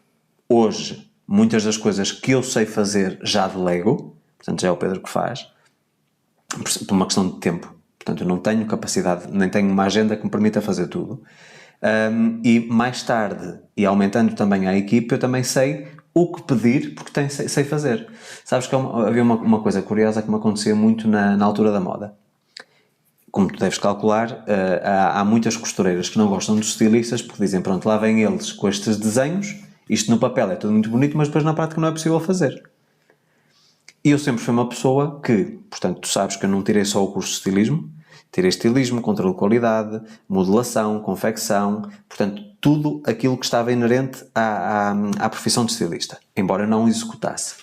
Hoje, muitas das coisas que eu sei fazer já delego, portanto já é o Pedro que faz, por uma questão de tempo. Portanto, eu não tenho capacidade, nem tenho uma agenda que me permita fazer tudo. E mais tarde, e aumentando também a equipe, eu também sei o que pedir porque sei fazer. Sabes que havia uma coisa curiosa que me acontecia muito na altura da moda. Como tu deves calcular, há muitas costureiras que não gostam dos estilistas porque dizem, pronto, lá vêm eles com estes desenhos, isto no papel é tudo muito bonito, mas depois na prática não é possível fazer. E eu sempre fui uma pessoa que, portanto, tu sabes que eu não tirei só o curso de estilismo, tirei estilismo, controle de qualidade, modelação, confecção, portanto, tudo aquilo que estava inerente à profissão de estilista, embora eu não executasse.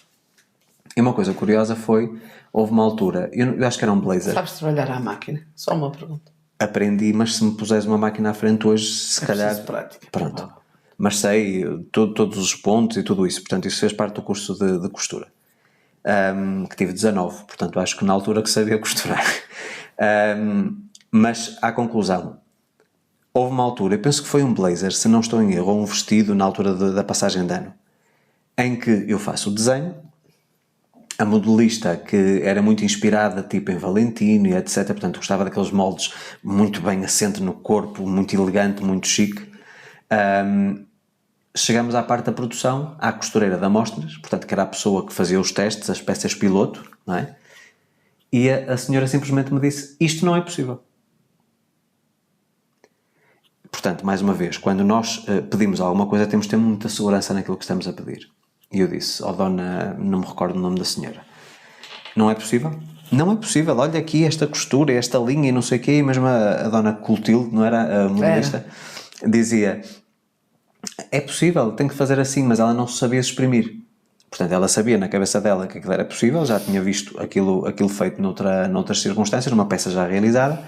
E uma coisa curiosa foi, houve uma altura, eu acho que era um blazer. Sabes trabalhar à máquina? Só uma pergunta. Aprendi, mas se me puseres uma máquina à frente hoje, se calhar... prática. Pronto. Mas sei todos os pontos e tudo isso. Portanto, isso fez parte do curso de costura. Que tive 19. Portanto, acho que na altura que sabia costurar. Mas, à conclusão, houve uma altura, eu penso que foi um blazer, se não estou em erro, ou um vestido na altura da passagem de ano, em que eu faço o desenho, a modelista, que era muito inspirada tipo em Valentino e etc, portanto gostava daqueles moldes muito bem assente no corpo, muito elegante, muito chique. Chegamos à parte da produção, à costureira de amostras, portanto que era a pessoa que fazia os testes, as peças piloto, não é? E a senhora simplesmente me disse, isto não é possível. Portanto, mais uma vez, quando nós pedimos alguma coisa, temos de ter muita segurança naquilo que estamos a pedir. E eu disse, dona, não me recordo o nome da senhora, não é possível? Não é possível, olha aqui esta costura, esta linha e não sei o quê, e mesmo a dona Clotilde, não era a modelista, dizia, é possível, tem que fazer assim, mas ela não sabia se exprimir. Portanto, ela sabia na cabeça dela que aquilo era possível, já tinha visto aquilo feito noutras circunstâncias, numa peça já realizada.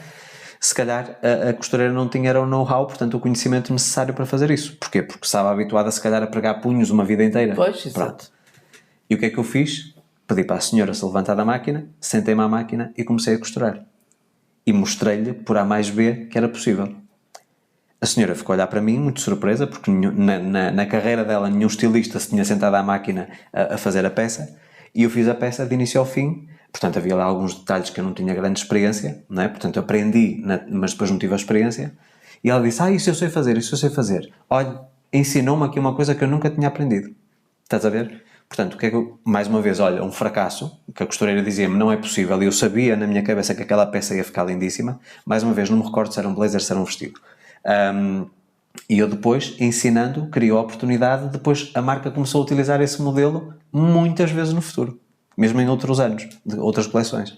Se calhar a costureira não tinha o know-how, portanto o conhecimento necessário para fazer isso. Porquê? Porque estava habituada se calhar a pregar punhos uma vida inteira. Pois, exato. E o que é que eu fiz? Pedi para a senhora se levantar da máquina, sentei-me à máquina e comecei a costurar. E mostrei-lhe, por A mais B, que era possível. A senhora ficou a olhar para mim, muito surpresa, porque na carreira dela nenhum estilista se tinha sentado à máquina a fazer a peça, e eu fiz a peça de início ao fim. Portanto, havia lá alguns detalhes que eu não tinha grande experiência, não é? Portanto, eu aprendi, mas depois não tive a experiência. E ela disse, isso eu sei fazer, isso eu sei fazer. Olha, ensinou-me aqui uma coisa que eu nunca tinha aprendido. Estás a ver? Portanto, o que é que mais uma vez, olha, um fracasso, que a costureira dizia-me não é possível, e eu sabia na minha cabeça que aquela peça ia ficar lindíssima. Mais uma vez, não me recordo se era um blazer, se era um vestido. E eu depois, ensinando, criou a oportunidade, depois a marca começou a utilizar esse modelo muitas vezes no futuro, mesmo em outros anos, de outras coleções.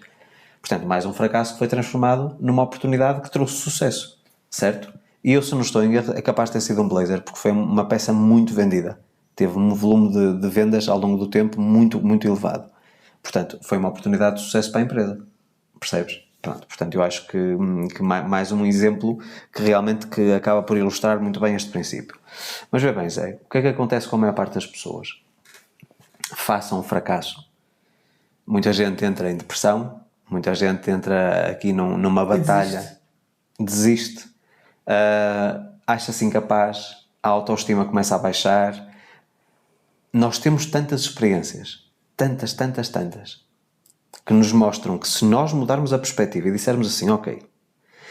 Portanto, mais um fracasso que foi transformado numa oportunidade que trouxe sucesso, certo? E eu, se não estou em erro, é capaz de ter sido um blazer, porque foi uma peça muito vendida. Teve um volume de vendas ao longo do tempo muito, muito elevado. Portanto, foi uma oportunidade de sucesso para a empresa. Percebes? Pronto, portanto, eu acho que mais um exemplo que realmente que acaba por ilustrar muito bem este princípio. Mas vê bem, Zé, o que é que acontece com a maior parte das pessoas? Façam um fracasso. Muita gente entra em depressão, muita gente entra aqui numa batalha, desiste, acha-se incapaz, a autoestima começa a baixar. Nós temos tantas experiências, tantas, que nos mostram que se nós mudarmos a perspectiva e dissermos assim, ok,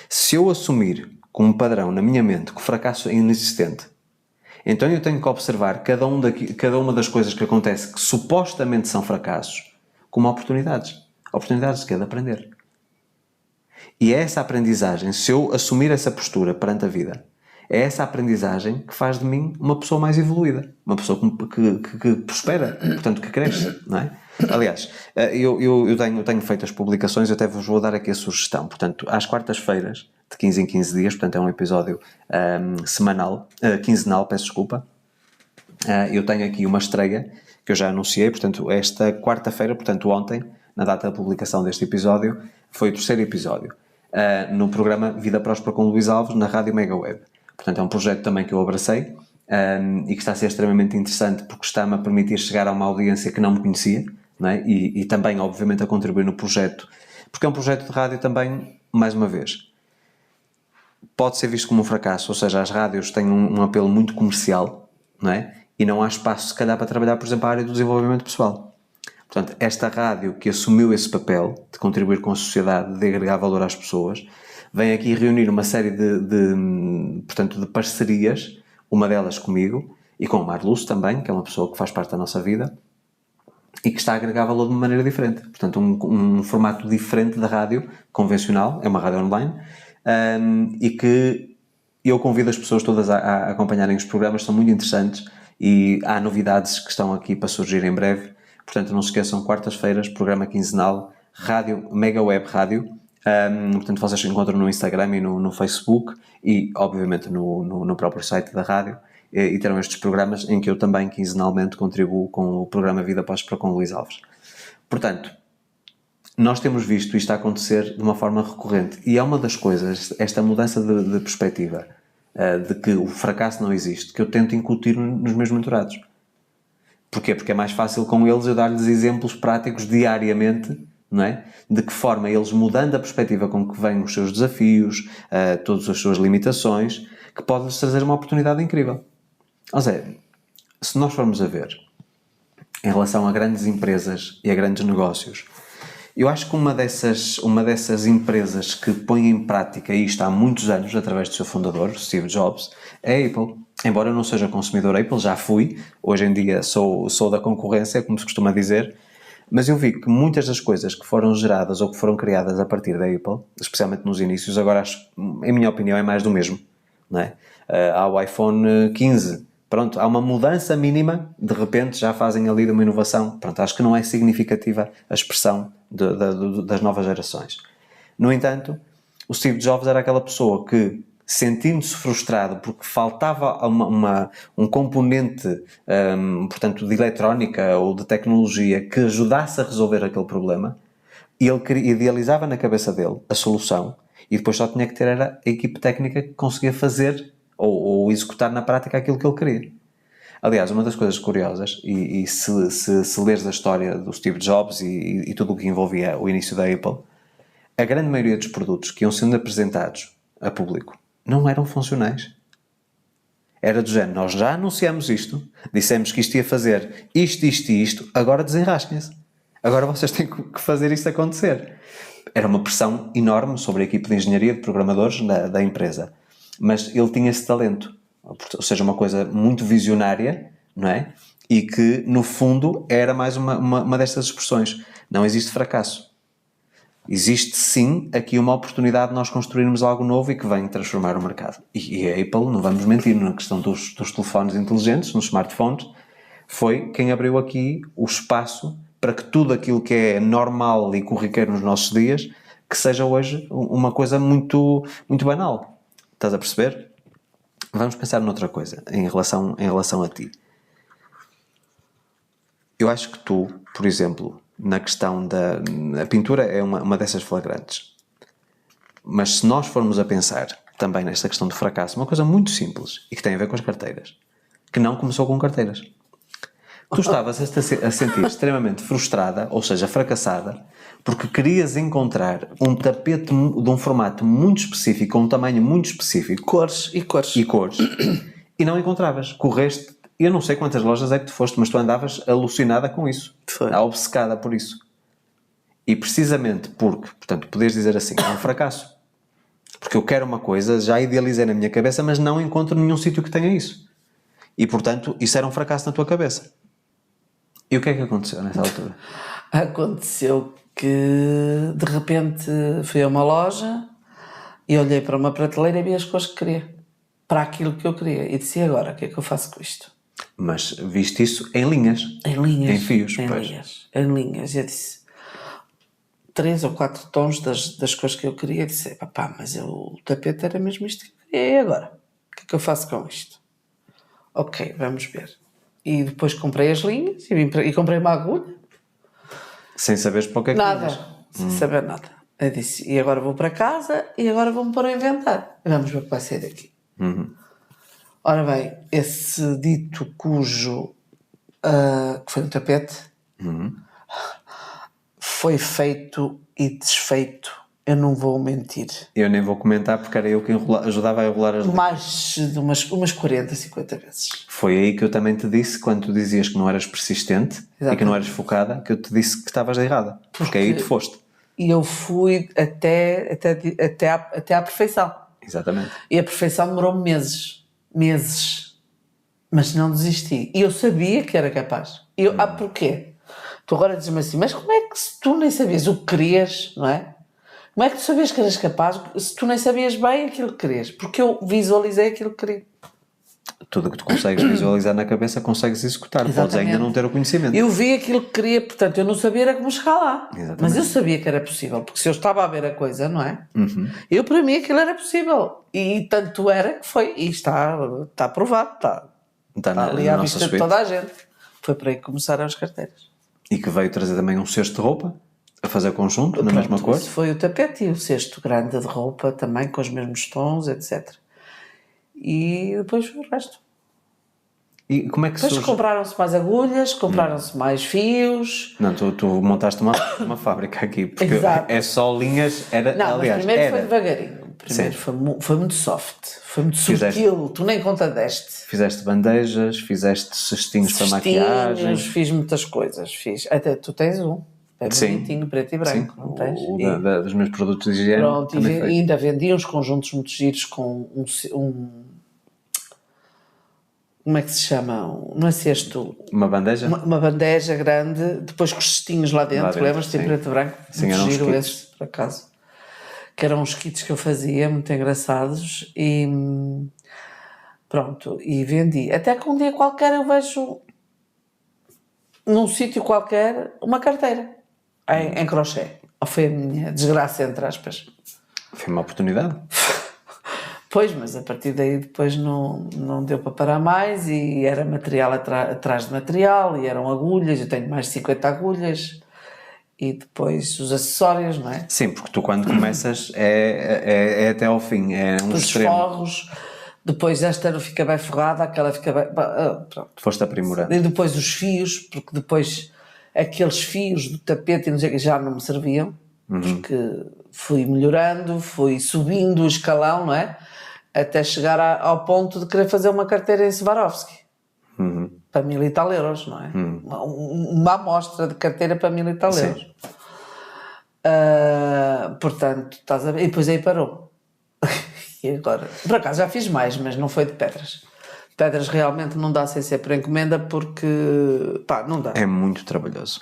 se eu assumir como padrão na minha mente que o fracasso é inexistente, então eu tenho que observar cada uma das coisas que acontece que supostamente são fracassos como oportunidades. Oportunidades de aprender. E é essa aprendizagem, se eu assumir essa postura perante a vida, é essa aprendizagem que faz de mim uma pessoa mais evoluída, uma pessoa que prospera, portanto que cresce, não é? Aliás, eu tenho feito as publicações, eu até vos vou dar aqui a sugestão, portanto, às quartas-feiras, de 15 em 15 dias, portanto é um episódio quinzenal, peço desculpa, eu tenho aqui uma estreia, que eu já anunciei, portanto, esta quarta-feira, portanto ontem, na data da publicação deste episódio, foi o terceiro episódio, no programa Vida Próspera com Luís Alves, na Rádio Mega Web. Portanto, é um projeto também que eu abracei e que está a ser extremamente interessante porque está-me a permitir chegar a uma audiência que não me conhecia, não é? E também, obviamente, a contribuir no projeto, porque é um projeto de rádio também, mais uma vez, pode ser visto como um fracasso, ou seja, as rádios têm um apelo muito comercial, não é? E não há espaço, se calhar, para trabalhar, por exemplo, a área do desenvolvimento pessoal. Portanto, esta rádio que assumiu esse papel de contribuir com a sociedade, de agregar valor às pessoas, vem aqui reunir uma série de parcerias, uma delas comigo, e com o Marluce também, que é uma pessoa que faz parte da nossa vida e que está a agregar valor de uma maneira diferente. Portanto, um formato diferente da rádio convencional, é uma rádio online, e que eu convido as pessoas todas a acompanharem os programas, são muito interessantes e há novidades que estão aqui para surgir em breve. Portanto, não se esqueçam, quartas-feiras, programa quinzenal, rádio, Mega Web Rádio. Portanto, vocês se encontram no Instagram e no Facebook e, obviamente, no próprio site da rádio, e terão estes programas em que eu também quinzenalmente contribuo com o programa Vida Após para com o Luís Alves. Portanto, nós temos visto isto a acontecer de uma forma recorrente e é uma das coisas, esta mudança de perspectiva, de que o fracasso não existe, que eu tento incutir nos meus mentorados. Porquê? Porque é mais fácil com eles eu dar-lhes exemplos práticos diariamente, não é? De que forma eles, mudando a perspectiva com que vêm os seus desafios, todas as suas limitações, que pode-lhes trazer uma oportunidade incrível. Ou seja, se nós formos a ver em relação a grandes empresas e a grandes negócios, eu acho que uma dessas empresas que põe em prática isto há muitos anos, através do seu fundador, Steve Jobs, é a Apple. Embora eu não seja consumidor Apple, já fui, hoje em dia sou da concorrência, como se costuma dizer, mas eu vi que muitas das coisas que foram geradas ou que foram criadas a partir da Apple, especialmente nos inícios, agora acho, em minha opinião, é mais do mesmo, não é? Há o iPhone 15, pronto, há uma mudança mínima, de repente já fazem ali de uma inovação, pronto, acho que não é significativa a expressão das novas gerações. No entanto, o Steve Jobs era aquela pessoa que, sentindo-se frustrado porque faltava um componente, portanto, de eletrónica ou de tecnologia que ajudasse a resolver aquele problema, e ele idealizava na cabeça dele a solução e depois só tinha que ter era a equipe técnica que conseguia fazer ou executar na prática aquilo que ele queria. Aliás, uma das coisas curiosas, e se leres a história do Steve Jobs e tudo o que envolvia o início da Apple, a grande maioria dos produtos que iam sendo apresentados a público não eram funcionais. Era do género, nós já anunciamos isto, dissemos que isto ia fazer isto, isto e isto, agora desenrasquem-se. Agora vocês têm que fazer isto acontecer. Era uma pressão enorme sobre a equipe de engenharia, de programadores da empresa. Mas ele tinha esse talento. Ou seja, uma coisa muito visionária, não é? E que, no fundo, era mais uma destas expressões. Não existe fracasso. Existe, sim, aqui uma oportunidade de nós construirmos algo novo e que vem transformar o mercado. E a Apple, não vamos mentir, na questão dos telefones inteligentes, nos smartphones, foi quem abriu aqui o espaço para que tudo aquilo que é normal e corriqueiro nos nossos dias, que seja hoje uma coisa muito, muito banal. Estás a perceber? Vamos pensar noutra coisa em relação a ti. Eu acho que tu, por exemplo, na questão a pintura é uma dessas flagrantes. Mas se nós formos a pensar também nesta questão do fracasso, uma coisa muito simples e que tem a ver com as carteiras, que não começou com carteiras. Tu estavas a sentir extremamente frustrada, ou seja, fracassada, porque querias encontrar um tapete de um formato muito específico, com um tamanho muito específico. Cores. E não encontravas. Correste, eu não sei quantas lojas é que tu foste, mas tu andavas alucinada com isso. Foi. Obcecada por isso. E precisamente porque, portanto, podes dizer assim, é um fracasso. Porque eu quero uma coisa, já idealizei na minha cabeça, mas não encontro nenhum sítio que tenha isso. E, portanto, isso era um fracasso na tua cabeça. E o que é que aconteceu nessa altura? Aconteceu que, de repente, fui a uma loja e olhei para uma prateleira e vi as cores que queria. Para aquilo que eu queria. E disse, agora, o que é que eu faço com isto? Mas viste isso em linhas. Em linhas. Em fios, Em pois. linhas. Em linhas. E eu disse 3 ou 4 tons das cores que eu queria. E disse, papá, mas o tapete era mesmo isto que eu queria. E agora? O que é que eu faço com isto? Ok, vamos ver. E depois comprei as linhas e comprei uma agulha. Sem saberes para o que é que Nada. tinhas. Sem saber nada. Eu disse, e agora vou para casa e agora vou-me pôr a inventar. Vamos ver o que vai sair daqui. Ora bem, esse dito cujo que foi um tapete foi feito e desfeito, eu não vou mentir. Eu nem vou comentar porque era eu que ajudava a enrolar as linhas. Mais de umas 40, 50 vezes. Foi aí que eu também te disse, quando tu dizias que não eras persistente Exatamente. e que não eras focada, que eu te disse que estavas errada. Porque aí tu foste. E eu fui até à perfeição. Exatamente. E a perfeição demorou meses. Meses. Mas não desisti. E eu sabia que era capaz. Porquê? Tu agora dizes-me assim, mas como é que se tu nem sabias o que querias, não é? Como é que tu sabias que eras capaz se tu nem sabias bem aquilo que querias? Porque eu visualizei aquilo que queria. Tudo o que tu consegues visualizar na cabeça consegues executar. Podes Exatamente. ainda não ter o conhecimento. Eu vi aquilo que queria, portanto, eu não sabia era como chegar lá. Exatamente. Mas eu sabia que era possível, porque se eu estava a ver a coisa, não é? Eu, para mim, aquilo era possível. E tanto era que foi. E está aprovado, está ali à vista de toda a gente. Foi por aí que começaram as carteiras. E que veio trazer também um cesto de roupa, a fazer conjunto, na mesma cor. Isso foi o tapete e o cesto grande de roupa também, com os mesmos tons, etc. E depois foi o resto. E como é que Depois surge? compraram-se mais agulhas, compraram-se mais fios. Não, tu montaste uma fábrica aqui, porque Exato. é só linhas, Não, aliás, mas primeiro era. foi devagarinho. Primeiro foi muito soft, foi muito Fizeste- sutil, tu nem conta deste. Fizeste bandejas, fizeste cestinhos para maquiagem. Fiz muitas coisas, até tu tens um, é Sim. bonitinho, preto e branco, não tens? Dos meus produtos de higiene. Pronto, também e foi. ainda vendi uns conjuntos muito giros com como é que se chama? Não é cesto? Uma bandeja? Uma bandeja grande, depois com os cestinhos lá dentro, lembras-te, em sim. preto e branco? Sim, Muito eram uns giro kits. esse, por acaso. Que eram uns kits que eu fazia, muito engraçados, e pronto, e vendi. Até que um dia qualquer eu vejo, num sítio qualquer, uma carteira, em crochê. Ou foi a minha desgraça, entre aspas. Foi uma oportunidade. Pois, mas a partir daí depois não deu para parar mais e era material atrás de material e eram agulhas, eu tenho mais de 50 agulhas e depois os acessórios, não é? Sim, porque tu quando começas é até ao fim, é um Os extremo. forros, depois esta não fica bem forrada, aquela fica bem... Pronto. Foste aprimorando. E depois os fios, porque depois aqueles fios do tapete e não sei o que já não me serviam, porque fui melhorando, fui subindo o escalão, não é? Até chegar ao ponto de querer fazer uma carteira em Swarovski. Para 1.000 e tal euros, não é? Uma amostra de carteira para 1.000 e tal Sim. euros. Portanto, estás a ver? E depois aí parou. E agora? Por acaso já fiz mais, mas não foi de pedras. Pedras realmente não dá sem ser por encomenda porque, pá, não dá. É muito trabalhoso.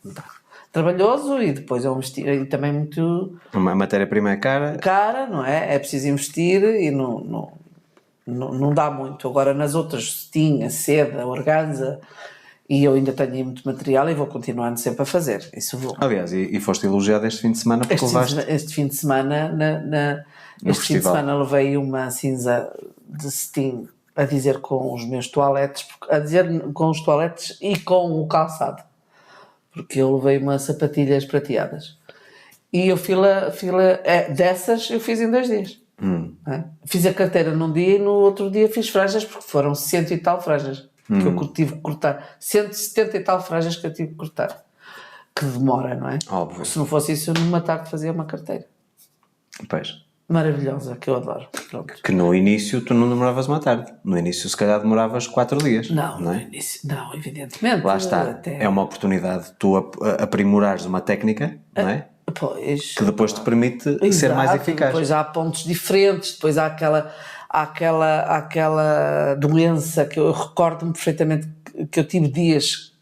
Não dá. Trabalhoso e depois é e também muito A matéria-prima é cara. cara, não é? É preciso investir e não dá muito. Agora nas outras, cetim, a seda, a organza, e eu ainda tenho aí muito material e vou continuando sempre a fazer. Isso vou. Aliás, e foste elogiado este fim de semana porque levaste Este fim de semana, este fim de festival. semana levei uma cinza de cetim a dizer com os meus toaletes, a dizer com os toaletes e com o calçado, porque eu levei umas sapatilhas prateadas. E eu dessas eu fiz em 2 dias. É? Fiz a carteira num dia e no outro dia fiz franjas, porque foram 100 e tal franjas que eu tive que cortar. 170 e tal franjas que eu tive que cortar. Que demora, não é? Óbvio. Se não fosse isso, eu numa tarde fazia uma carteira. Pois. Maravilhosa, que eu adoro. Pronto. Que no início tu não demoravas uma tarde. No início se calhar demoravas 4 dias. Não, não é? no início, não, evidentemente. Lá está. Até... É uma oportunidade de tu aprimorares uma técnica, não é? Pois, Que depois te permite ser mais exato, eficaz. Depois há pontos diferentes, depois há aquela doença que eu recordo-me perfeitamente que eu tive dias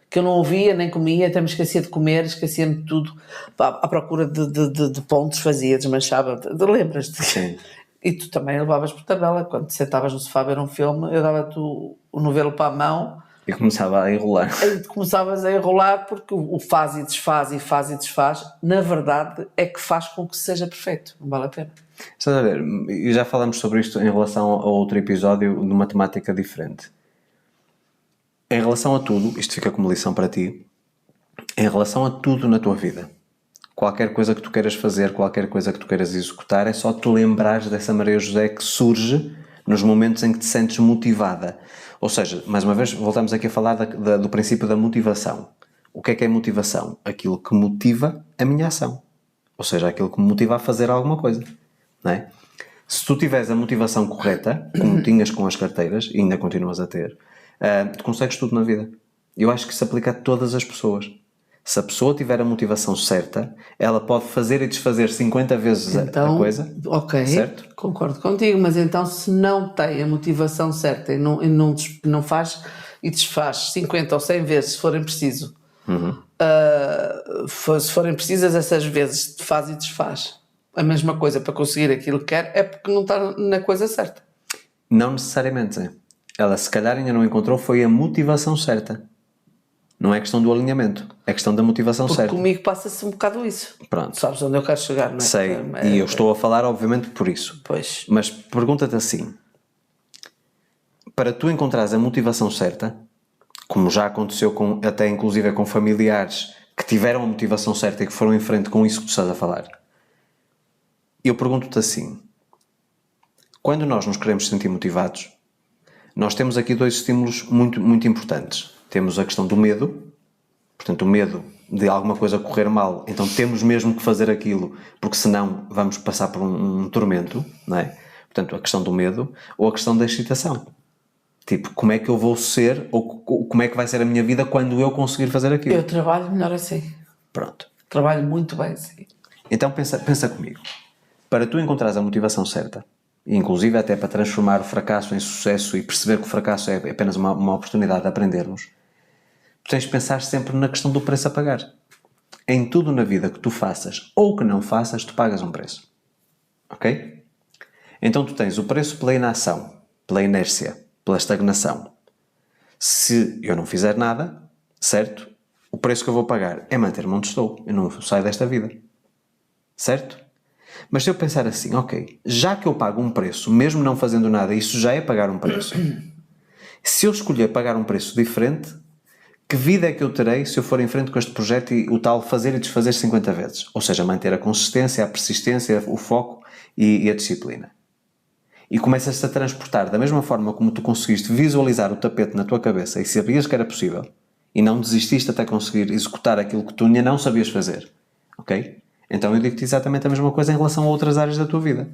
que eu não ouvia nem comia, até me esquecia de comer, esquecia-me de tudo, à procura de pontos, fazia, desmanchava. Lembras-te? Sim. E tu também levavas por tabela, quando te sentavas no sofá a ver um filme, eu dava-te o novelo para a mão. E começava a enrolar. Aí começavas a enrolar porque o faz e desfaz, na verdade é que faz com que seja perfeito, não vale a pena. Estás a ver? E já falamos sobre isto em relação a outro episódio de uma temática diferente. Em relação a tudo, isto fica como lição para ti, em relação a tudo na tua vida, qualquer coisa que tu queiras fazer, qualquer coisa que tu queiras executar, é só te lembrares dessa Maria José que surge nos momentos em que te sentes motivada. Ou seja, mais uma vez, voltamos aqui a falar do princípio da motivação. O que é motivação? Aquilo que motiva a minha ação. Ou seja, aquilo que me motiva a fazer alguma coisa. Não é? Se tu tiveres a motivação correta, como tinhas com as carteiras, e ainda continuas a ter, tu consegues tudo na vida. Eu acho que isso aplica a todas as pessoas. Se a pessoa tiver a motivação certa, ela pode fazer e desfazer 50 vezes a coisa. Ok, certo? concordo contigo, mas então se não tem a motivação certa e não faz e desfaz 50 ou 100 vezes, se forem preciso, se forem precisas essas vezes, faz e desfaz a mesma coisa para conseguir aquilo que quer, é porque não está na coisa certa. Não necessariamente, Zé. Ela se calhar ainda não encontrou foi a motivação certa. Não é questão do alinhamento, é questão da motivação Porque certa. comigo passa-se um bocado isso. Pronto. Sabes onde eu quero chegar, não é? Sei, e eu estou a falar obviamente por isso. Pois. Mas pergunta-te assim, para tu encontrares a motivação certa, como já aconteceu até inclusive com familiares que tiveram a motivação certa e que foram em frente com isso que tu estás a falar, eu pergunto-te assim, quando nós nos queremos sentir motivados, nós temos aqui dois estímulos muito, muito importantes. Temos a questão do medo, portanto o medo de alguma coisa correr mal, então temos mesmo que fazer aquilo, porque senão vamos passar por um tormento, não é? Portanto, a questão do medo ou a questão da excitação. Tipo, como é que eu vou ser ou como é que vai ser a minha vida quando eu conseguir fazer aquilo? Eu trabalho melhor assim. Pronto. Trabalho muito bem assim. Então pensa comigo. Para tu encontrares a motivação certa, inclusive até para transformar o fracasso em sucesso e perceber que o fracasso é apenas uma oportunidade de aprendermos, tu tens de pensar sempre na questão do preço a pagar. Em tudo na vida que tu faças ou que não faças, tu pagas um preço. Ok? Então tu tens o preço pela inação, pela inércia, pela estagnação. Se eu não fizer nada, certo? O preço que eu vou pagar é manter-me onde estou. Eu não saio desta vida. Certo? Mas se eu pensar assim, ok, já que eu pago um preço, mesmo não fazendo nada, isso já é pagar um preço. Se eu escolher pagar um preço diferente, que vida é que eu terei se eu for em frente com este projeto e o tal fazer e desfazer 50 vezes? Ou seja, manter a consistência, a persistência, o foco e a disciplina. E começas-te a transportar da mesma forma como tu conseguiste visualizar o tapete na tua cabeça e sabias que era possível e não desististe até conseguir executar aquilo que tu ainda não sabias fazer. Ok? Então eu digo-te exatamente a mesma coisa em relação a outras áreas da tua vida.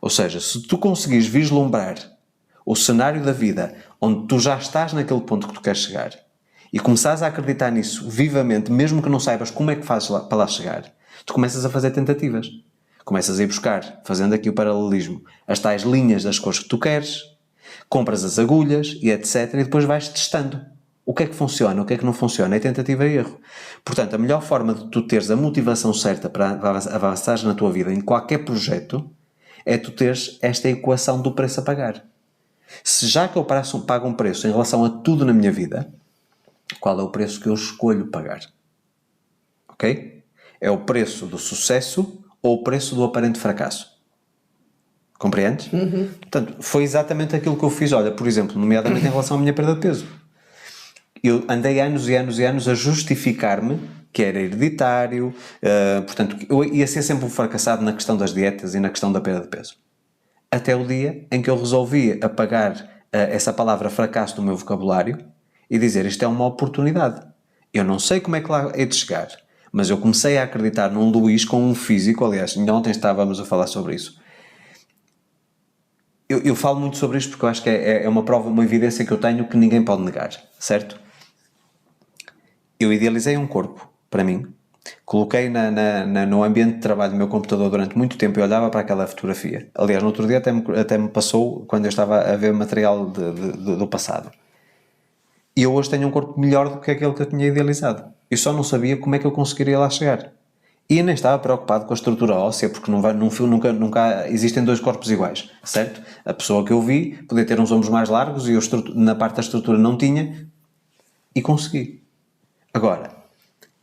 Ou seja, se tu conseguires vislumbrar o cenário da vida onde tu já estás naquele ponto que tu queres chegar e começares a acreditar nisso vivamente, mesmo que não saibas como é que fazes para lá chegar, tu começas a fazer tentativas. Começas a ir buscar, fazendo aqui o paralelismo, as tais linhas das cores que tu queres, compras as agulhas e etc. E depois vais testando. O que é que funciona, o que é que não funciona, é tentativa e erro. Portanto, a melhor forma de tu teres a motivação certa para avançares na tua vida em qualquer projeto é tu teres esta equação do preço a pagar. Se já que eu pago um preço em relação a tudo na minha vida, qual é o preço que eu escolho pagar? Ok? É o preço do sucesso ou o preço do aparente fracasso? Compreendes? Portanto, foi exatamente aquilo que eu fiz, olha, por exemplo, nomeadamente em relação à minha perda de peso. Eu andei anos e anos e anos a justificar-me que era hereditário, portanto, eu ia ser sempre um fracassado na questão das dietas e na questão da perda de peso. Até o dia em que eu resolvi apagar essa palavra fracasso do meu vocabulário e dizer, isto é uma oportunidade. Eu não sei como é que lá hei de chegar, mas eu comecei a acreditar num Luís com um físico, aliás, ontem estávamos a falar sobre isso. Eu falo muito sobre isto porque eu acho que é uma prova, uma evidência que eu tenho que ninguém pode negar, certo? Eu idealizei um corpo, para mim, coloquei no ambiente de trabalho do meu computador durante muito tempo e olhava para aquela fotografia. Aliás, no outro dia até me passou quando eu estava a ver material do passado. E eu hoje tenho um corpo melhor do que aquele que eu tinha idealizado. Eu só não sabia como é que eu conseguiria lá chegar. E nem estava preocupado com a estrutura óssea, porque nunca existem dois corpos iguais, certo? A pessoa que eu vi podia ter uns ombros mais largos e eu na parte da estrutura não tinha, e consegui. Agora,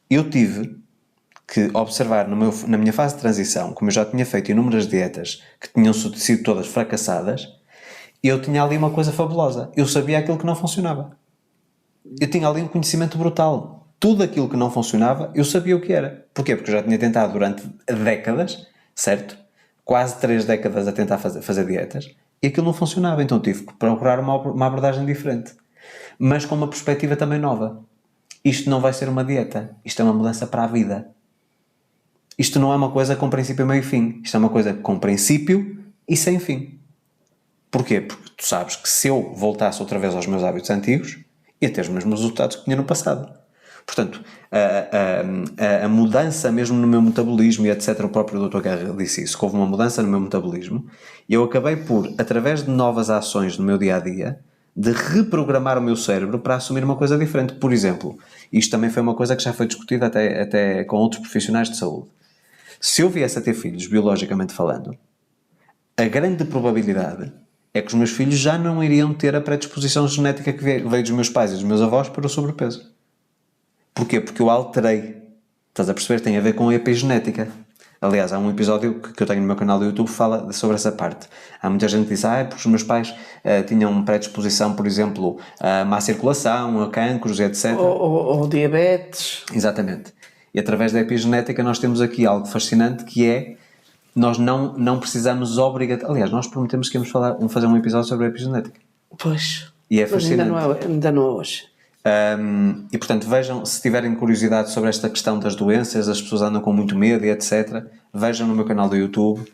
eu tive que observar na minha fase de transição, como eu já tinha feito inúmeras dietas que tinham sido todas fracassadas, eu tinha ali uma coisa fabulosa. Eu sabia aquilo que não funcionava. Eu tinha ali um conhecimento brutal. Tudo aquilo que não funcionava, eu sabia o que era. Porquê? Porque eu já tinha tentado durante décadas, certo? Quase 3 décadas a tentar fazer dietas, e aquilo não funcionava. Então tive que procurar uma abordagem diferente. Mas com uma perspectiva também nova. Isto não vai ser uma dieta. Isto é uma mudança para a vida. Isto não é uma coisa com princípio, meio e fim. Isto é uma coisa com princípio e sem fim. Porquê? Porque tu sabes que se eu voltasse outra vez aos meus hábitos antigos, ia ter os mesmos resultados que tinha no passado. Portanto, a mudança mesmo no meu metabolismo e etc, o próprio Dr. Guerra disse isso, que houve uma mudança no meu metabolismo e eu acabei por, através de novas ações no meu dia-a-dia, de reprogramar o meu cérebro para assumir uma coisa diferente. Por exemplo, isto também foi uma coisa que já foi discutida até com outros profissionais de saúde. Se eu viesse a ter filhos, biologicamente falando, a grande probabilidade é que os meus filhos já não iriam ter a predisposição genética que veio dos meus pais e dos meus avós para o sobrepeso. Porquê? Porque eu alterei. Estás a perceber? Tem a ver com a epigenética. Aliás, há um episódio que eu tenho no meu canal do YouTube que fala sobre essa parte. Há muita gente que diz, porque os meus pais tinham predisposição, por exemplo, a má circulação, a cancros, etc. Ou diabetes. Exatamente. E através da epigenética nós temos aqui algo fascinante que é, nós não precisamos aliás, nós prometemos que íamos fazer um episódio sobre a epigenética. Pois. E é fascinante. Ainda não é hoje. E portanto vejam, se tiverem curiosidade sobre esta questão das doenças, as pessoas andam com muito medo e etc, vejam no meu canal do YouTube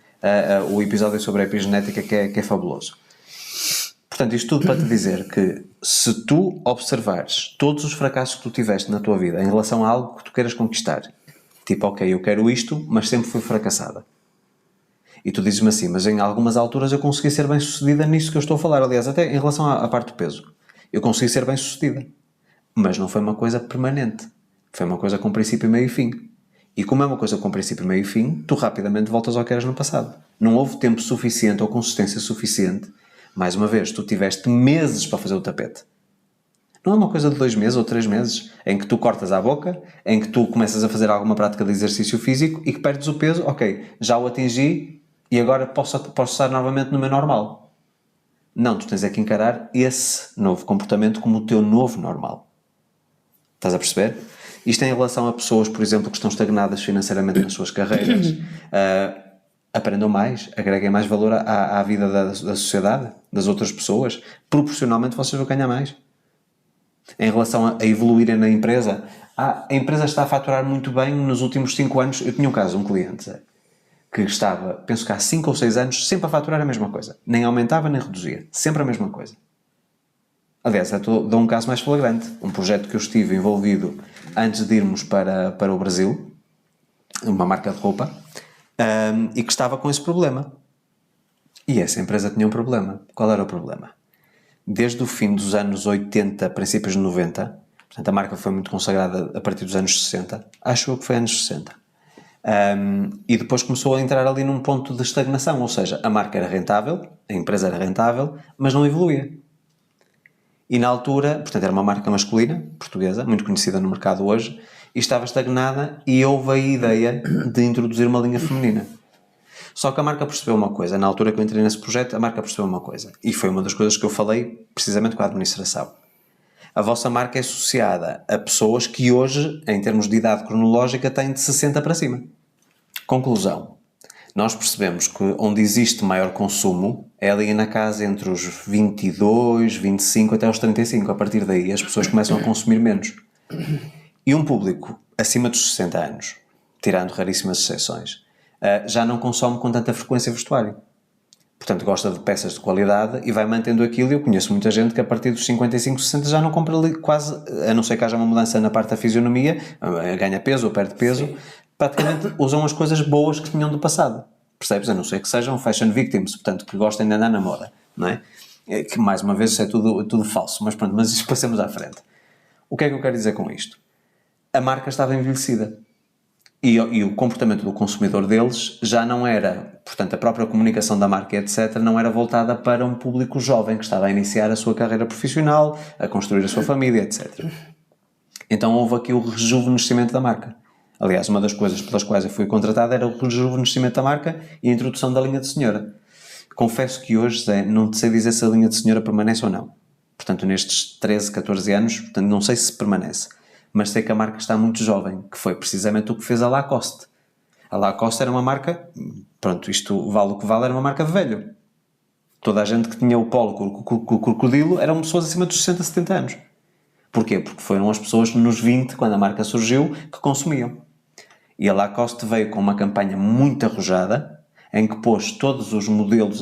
o episódio sobre a epigenética que é fabuloso. Portanto, isto tudo para te dizer que se tu observares todos os fracassos que tu tiveste na tua vida em relação a algo que tu queiras conquistar, tipo, ok, eu quero isto, mas sempre fui fracassada, e tu dizes-me assim, mas em algumas alturas eu consegui ser bem sucedida nisso que eu estou a falar, aliás, até em relação à parte do peso, eu consegui ser bem sucedida. Mas não foi uma coisa permanente. Foi uma coisa com princípio, meio e fim. E como é uma coisa com princípio, meio e fim, tu rapidamente voltas ao que eras no passado. Não houve tempo suficiente ou consistência suficiente. Mais uma vez, tu tiveste meses para fazer o tapete. Não é uma coisa de 2 meses ou 3 meses em que tu cortas à boca, em que tu começas a fazer alguma prática de exercício físico e que perdes o peso, ok, já o atingi e agora posso estar novamente no meu normal. Não, tu tens é que encarar esse novo comportamento como o teu novo normal. Estás a perceber? Isto em relação a pessoas, por exemplo, que estão estagnadas financeiramente nas suas carreiras. Aprendam mais, agreguem mais valor à vida da sociedade, das outras pessoas. Proporcionalmente vocês vão ganhar mais. Em relação a evoluírem na empresa, a empresa está a faturar muito bem nos últimos 5 anos. Eu tinha um caso, um cliente que estava, penso que há 5 ou 6 anos, sempre a faturar a mesma coisa. Nem aumentava nem reduzia. Sempre a mesma coisa. Aliás, dou um caso mais flagrante. Um projeto que eu estive envolvido antes de irmos para o Brasil, uma marca de roupa, e que estava com esse problema. E essa empresa tinha um problema. Qual era o problema? Desde o fim dos anos 80, princípios de 90, portanto a marca foi muito consagrada a partir dos anos 60, acho eu que foi anos 60, e depois começou a entrar ali num ponto de estagnação, ou seja, a marca era rentável, a empresa era rentável, mas não evoluía. E na altura, portanto era uma marca masculina, portuguesa, muito conhecida no mercado hoje, e estava estagnada e houve a ideia de introduzir uma linha feminina. Só que a marca percebeu uma coisa, na altura que eu entrei nesse projeto, a marca percebeu uma coisa, e foi uma das coisas que eu falei precisamente com a administração. A vossa marca é associada a pessoas que hoje, em termos de idade cronológica, têm de 60 para cima. Conclusão. Nós percebemos que onde existe maior consumo é ali na casa entre os 22, 25 até os 35. A partir daí as pessoas começam a consumir menos. E um público acima dos 60 anos, tirando raríssimas exceções, já não consome com tanta frequência vestuário. Portanto, gosta de peças de qualidade e vai mantendo aquilo. Eu conheço muita gente que a partir dos 55, 60 já não compra ali quase, a não ser que haja uma mudança na parte da fisionomia, ganha peso ou perde peso. Sim. Praticamente usam as coisas boas que tinham do passado. Percebes? A não ser que sejam fashion victims, portanto, que gostem de andar na moda, não é? Que, mais uma vez, isso é tudo falso, mas pronto, mas isso passemos à frente. O que é que eu quero dizer com isto? A marca estava envelhecida. E o comportamento do consumidor deles já não era, portanto, a própria comunicação da marca, etc., não era voltada para um público jovem que estava a iniciar a sua carreira profissional, a construir a sua família, etc. Então houve aqui o rejuvenescimento da marca. Aliás, uma das coisas pelas quais eu fui contratado era o rejuvenescimento da marca e a introdução da linha de senhora. Confesso que hoje, Zé, não te sei dizer se a linha de senhora permanece ou não. Portanto, nestes 13, 14 anos, portanto, não sei se permanece. Mas sei que a marca está muito jovem, que foi precisamente o que fez a Lacoste. A Lacoste era uma marca, pronto, isto vale o que vale, era uma marca de velho. Toda a gente que tinha o polo com o crocodilo eram pessoas acima dos 60, 70 anos. Porquê? Porque foram as pessoas nos 20, quando a marca surgiu, que consumiam. E a Lacoste veio com uma campanha muito arrojada, em que pôs todos os modelos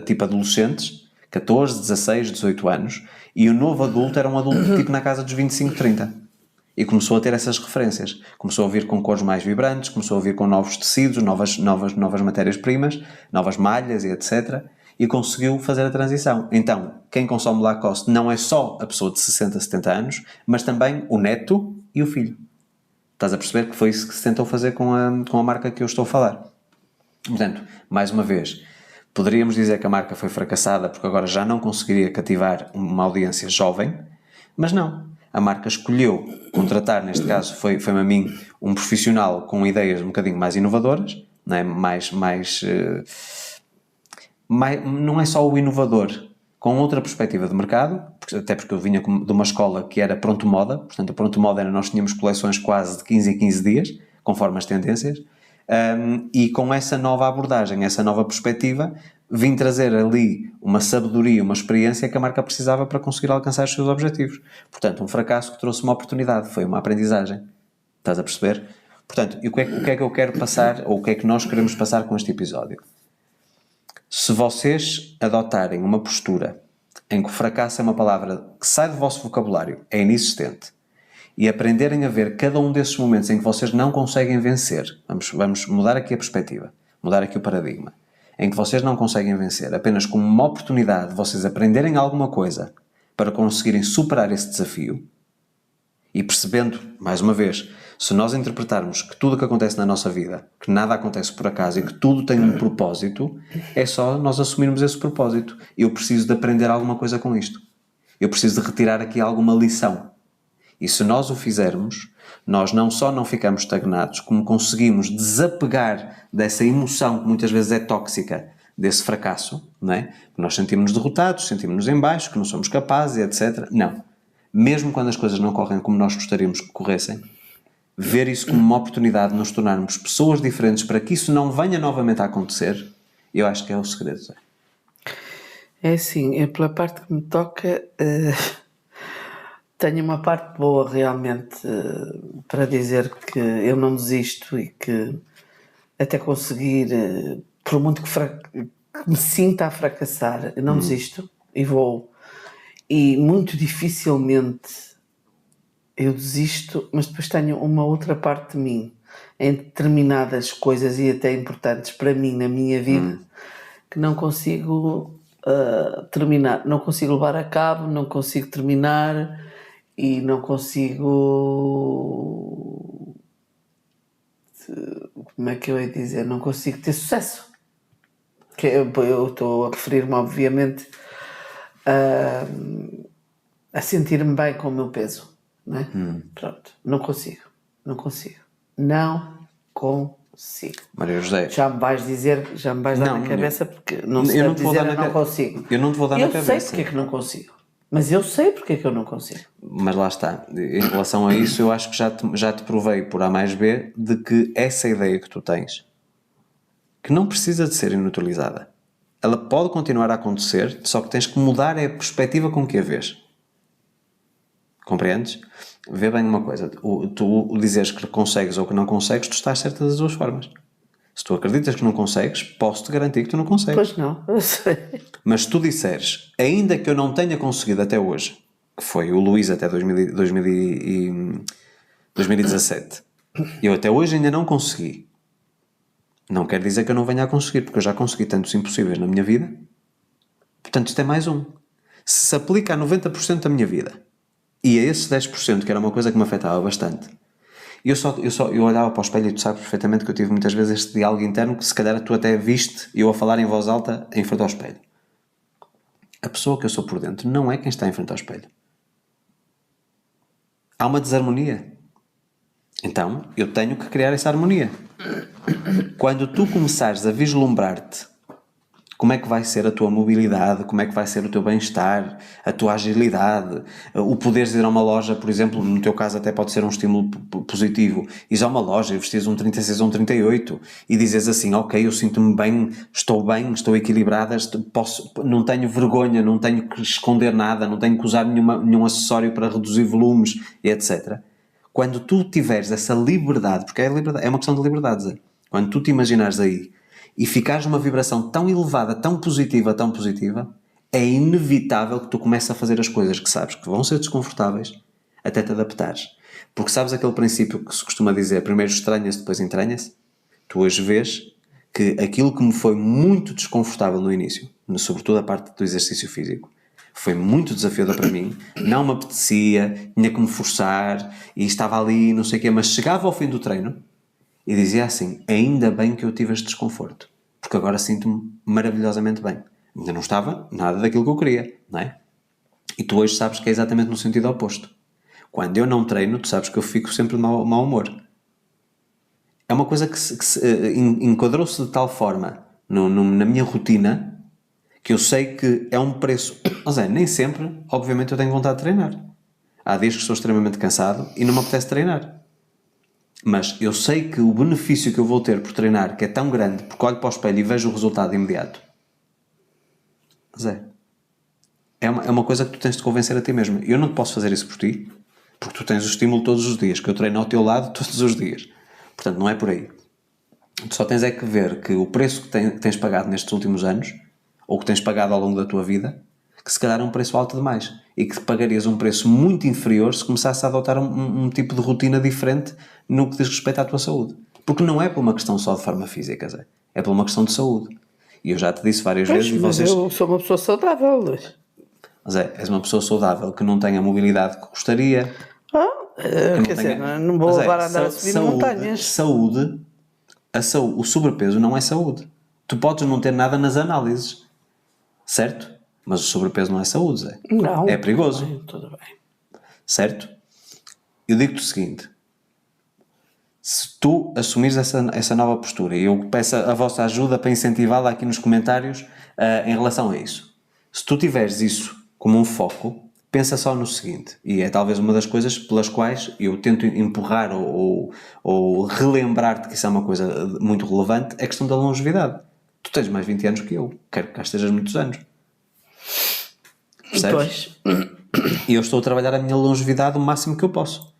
tipo adolescentes, 14, 16, 18 anos, e o novo adulto era um adulto tipo na casa dos 25, 30. E começou a ter essas referências. Começou a vir com cores mais vibrantes, começou a vir com novos tecidos, novas matérias-primas, novas malhas e etc. E conseguiu fazer a transição. Então, quem consome Lacoste não é só a pessoa de 60, 70 anos, mas também o neto e o filho. Estás a perceber que foi isso que se tentou fazer com a marca que eu estou a falar. Portanto, mais uma vez, poderíamos dizer que a marca foi fracassada porque agora já não conseguiria cativar uma audiência jovem, mas não. A marca escolheu contratar, neste caso foi-me a mim, um profissional com ideias um bocadinho mais inovadoras, não é? Não é só o inovador, com outra perspectiva de mercado, até porque eu vinha de uma escola que era pronto moda, portanto a pronto moda era nós tínhamos coleções quase de 15 em 15 dias, conforme as tendências, e com essa nova abordagem, essa nova perspectiva, vim trazer ali uma sabedoria, uma experiência que a marca precisava para conseguir alcançar os seus objetivos. Portanto, um fracasso que trouxe uma oportunidade, foi uma aprendizagem. Estás a perceber? Portanto, e o que é que eu quero passar, ou o que é que nós queremos passar com este episódio? Se vocês adotarem uma postura em que o fracasso é uma palavra que sai do vosso vocabulário, é inexistente, e aprenderem a ver cada um desses momentos em que vocês não conseguem vencer, vamos mudar aqui a perspectiva, mudar aqui o paradigma, em que vocês não conseguem vencer, apenas como uma oportunidade de vocês aprenderem alguma coisa para conseguirem superar esse desafio, e percebendo, mais uma vez, se nós interpretarmos que tudo o que acontece na nossa vida, que nada acontece por acaso e que tudo tem um propósito, é só nós assumirmos esse propósito. Eu preciso de aprender alguma coisa com isto. Eu preciso de retirar aqui alguma lição. E se nós o fizermos, nós não só não ficamos estagnados, como conseguimos desapegar dessa emoção que muitas vezes é tóxica, desse fracasso, não é? Nós sentimos-nos derrotados, sentimos-nos em baixo, que não somos capazes, etc. Não. Mesmo quando as coisas não correm como nós gostaríamos que corressem, ver isso como uma oportunidade de nos tornarmos pessoas diferentes para que isso não venha novamente a acontecer, eu acho que é o segredo, Zé. É assim, pela parte que me toca, tenho uma parte boa realmente para dizer que eu não desisto e que até conseguir, por muito que me sinta a fracassar, eu não desisto e vou. E muito dificilmente eu desisto, mas depois tenho uma outra parte de mim em determinadas coisas e até importantes para mim na minha vida que não consigo terminar, não consigo levar a cabo, não consigo terminar e não consigo, como é que eu ia dizer, não consigo ter sucesso. Que eu estou a referir-me obviamente a sentir-me bem com o meu peso, não é? Pronto, não consigo. Maria José, Já me vais dar na cabeça porque não se deve dizer eu não consigo. Eu não te vou dar na cabeça. Eu sei porque é que não consigo. Mas eu sei porque é que eu não consigo. Mas lá está, em relação a isso eu acho que já te provei por A mais B de que essa ideia que tu tens, que não precisa de ser inutilizada, ela pode continuar a acontecer, só que tens que mudar a perspectiva com que a vês. Compreendes? Vê bem uma coisa, tu dizeres que consegues ou que não consegues, tu estás certa das duas formas. Se tu acreditas que não consegues, posso-te garantir que tu não consegues. Pois não, eu sei. Mas se tu disseres, ainda que eu não tenha conseguido até hoje, que foi o Luís até 2017, eu até hoje ainda não consegui, não quer dizer que eu não venha a conseguir, porque eu já consegui tantos impossíveis na minha vida, portanto isto é mais um. Se aplica a 90% da minha vida, e a esse 10%, que era uma coisa que me afetava bastante, eu olhava para o espelho e tu sabes perfeitamente que eu tive muitas vezes este diálogo interno que se calhar tu até viste eu a falar em voz alta em frente ao espelho. A pessoa que eu sou por dentro não é quem está em frente ao espelho. Há uma desarmonia. Então, eu tenho que criar essa harmonia. Quando tu começares a vislumbrar-te como é que vai ser a tua mobilidade, como é que vai ser o teu bem-estar, a tua agilidade, o poderes ir a uma loja, por exemplo, no teu caso até pode ser um estímulo positivo, ires a uma loja e vestires um 36 ou um 38 e dizes assim, ok, eu sinto-me bem, estou equilibrada, não tenho vergonha, não tenho que esconder nada, não tenho que usar nenhum acessório para reduzir volumes, etc. Quando tu tiveres essa liberdade, porque é uma questão de liberdade, Zé. Quando tu te imaginares aí e ficares numa vibração tão elevada, tão positiva, é inevitável que tu comeces a fazer as coisas que sabes que vão ser desconfortáveis até te adaptares. Porque sabes aquele princípio que se costuma dizer, primeiro estranha-se, depois entranha-se? Tu hoje vês que aquilo que me foi muito desconfortável no início, sobretudo a parte do exercício físico, foi muito desafiador para mim, não me apetecia, tinha que me forçar e estava ali, não sei o quê, mas chegava ao fim do treino e dizia assim, ainda bem que eu tive este desconforto, porque agora sinto-me maravilhosamente bem. Ainda não estava nada daquilo que eu queria, não é? E tu hoje sabes que é exatamente no sentido oposto. Quando eu não treino, tu sabes que eu fico sempre de mau humor. É uma coisa que enquadrou-se de tal forma na minha rotina que eu sei que é um preço. Mas nem sempre, obviamente, eu tenho vontade de treinar. Há dias que estou extremamente cansado e não me apetece treinar. Mas eu sei que o benefício que eu vou ter por treinar, que é tão grande, porque olho para o espelho e vejo o resultado imediato. É uma coisa que tu tens de convencer a ti mesmo. Eu não te posso fazer isso por ti, porque tu tens o estímulo todos os dias, que eu treino ao teu lado todos os dias. Portanto, não é por aí. Tu só tens é que ver que o preço que tens pagado nestes últimos anos, ou que tens pagado ao longo da tua vida, que se calhar é um preço alto demais. E que pagarias um preço muito inferior se começasses a adotar um tipo de rotina diferente no que diz respeito à tua saúde. Porque não é por uma questão só de forma física, Zé. É por uma questão de saúde. E eu já te disse várias vezes... Mas eu sou uma pessoa saudável, Luís. Mas és uma pessoa saudável que não tem a mobilidade que gostaria. Quer dizer, não vou levar a andar a subir montanhas. Saúde, o sobrepeso não é saúde. Tu podes não ter nada nas análises, certo? Mas o sobrepeso não é saúde, Zé. Não. É perigoso. Tudo bem. Certo? Eu digo-te o seguinte. Se tu assumires essa nova postura, e eu peço a vossa ajuda para incentivá-la aqui nos comentários em relação a isso. Se tu tiveres isso como um foco, pensa só no seguinte, e é talvez uma das coisas pelas quais eu tento empurrar ou relembrar-te que isso é uma coisa muito relevante, é a questão da longevidade. Tu tens mais 20 anos que eu, quero que cá estejas muitos anos. Percebes? Pois. E eu estou a trabalhar a minha longevidade o máximo que eu posso.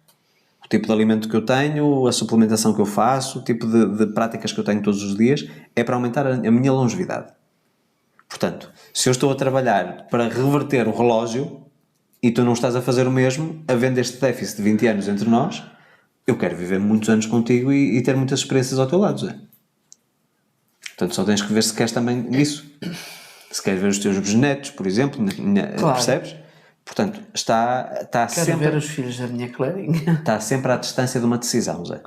O tipo de alimento que eu tenho, a suplementação que eu faço, o tipo de práticas que eu tenho todos os dias, é para aumentar a minha longevidade. Portanto, se eu estou a trabalhar para reverter o relógio e tu não estás a fazer o mesmo, havendo este déficit de 20 anos entre nós, eu quero viver muitos anos contigo e ter muitas experiências ao teu lado, Zé. Portanto, só tens que ver se queres também isso. Se queres ver os teus bisnetos, por exemplo, claro. Percebes? Portanto, está quero sempre... ver os filhos da minha Clarinha. Está sempre à distância de uma decisão, Zé.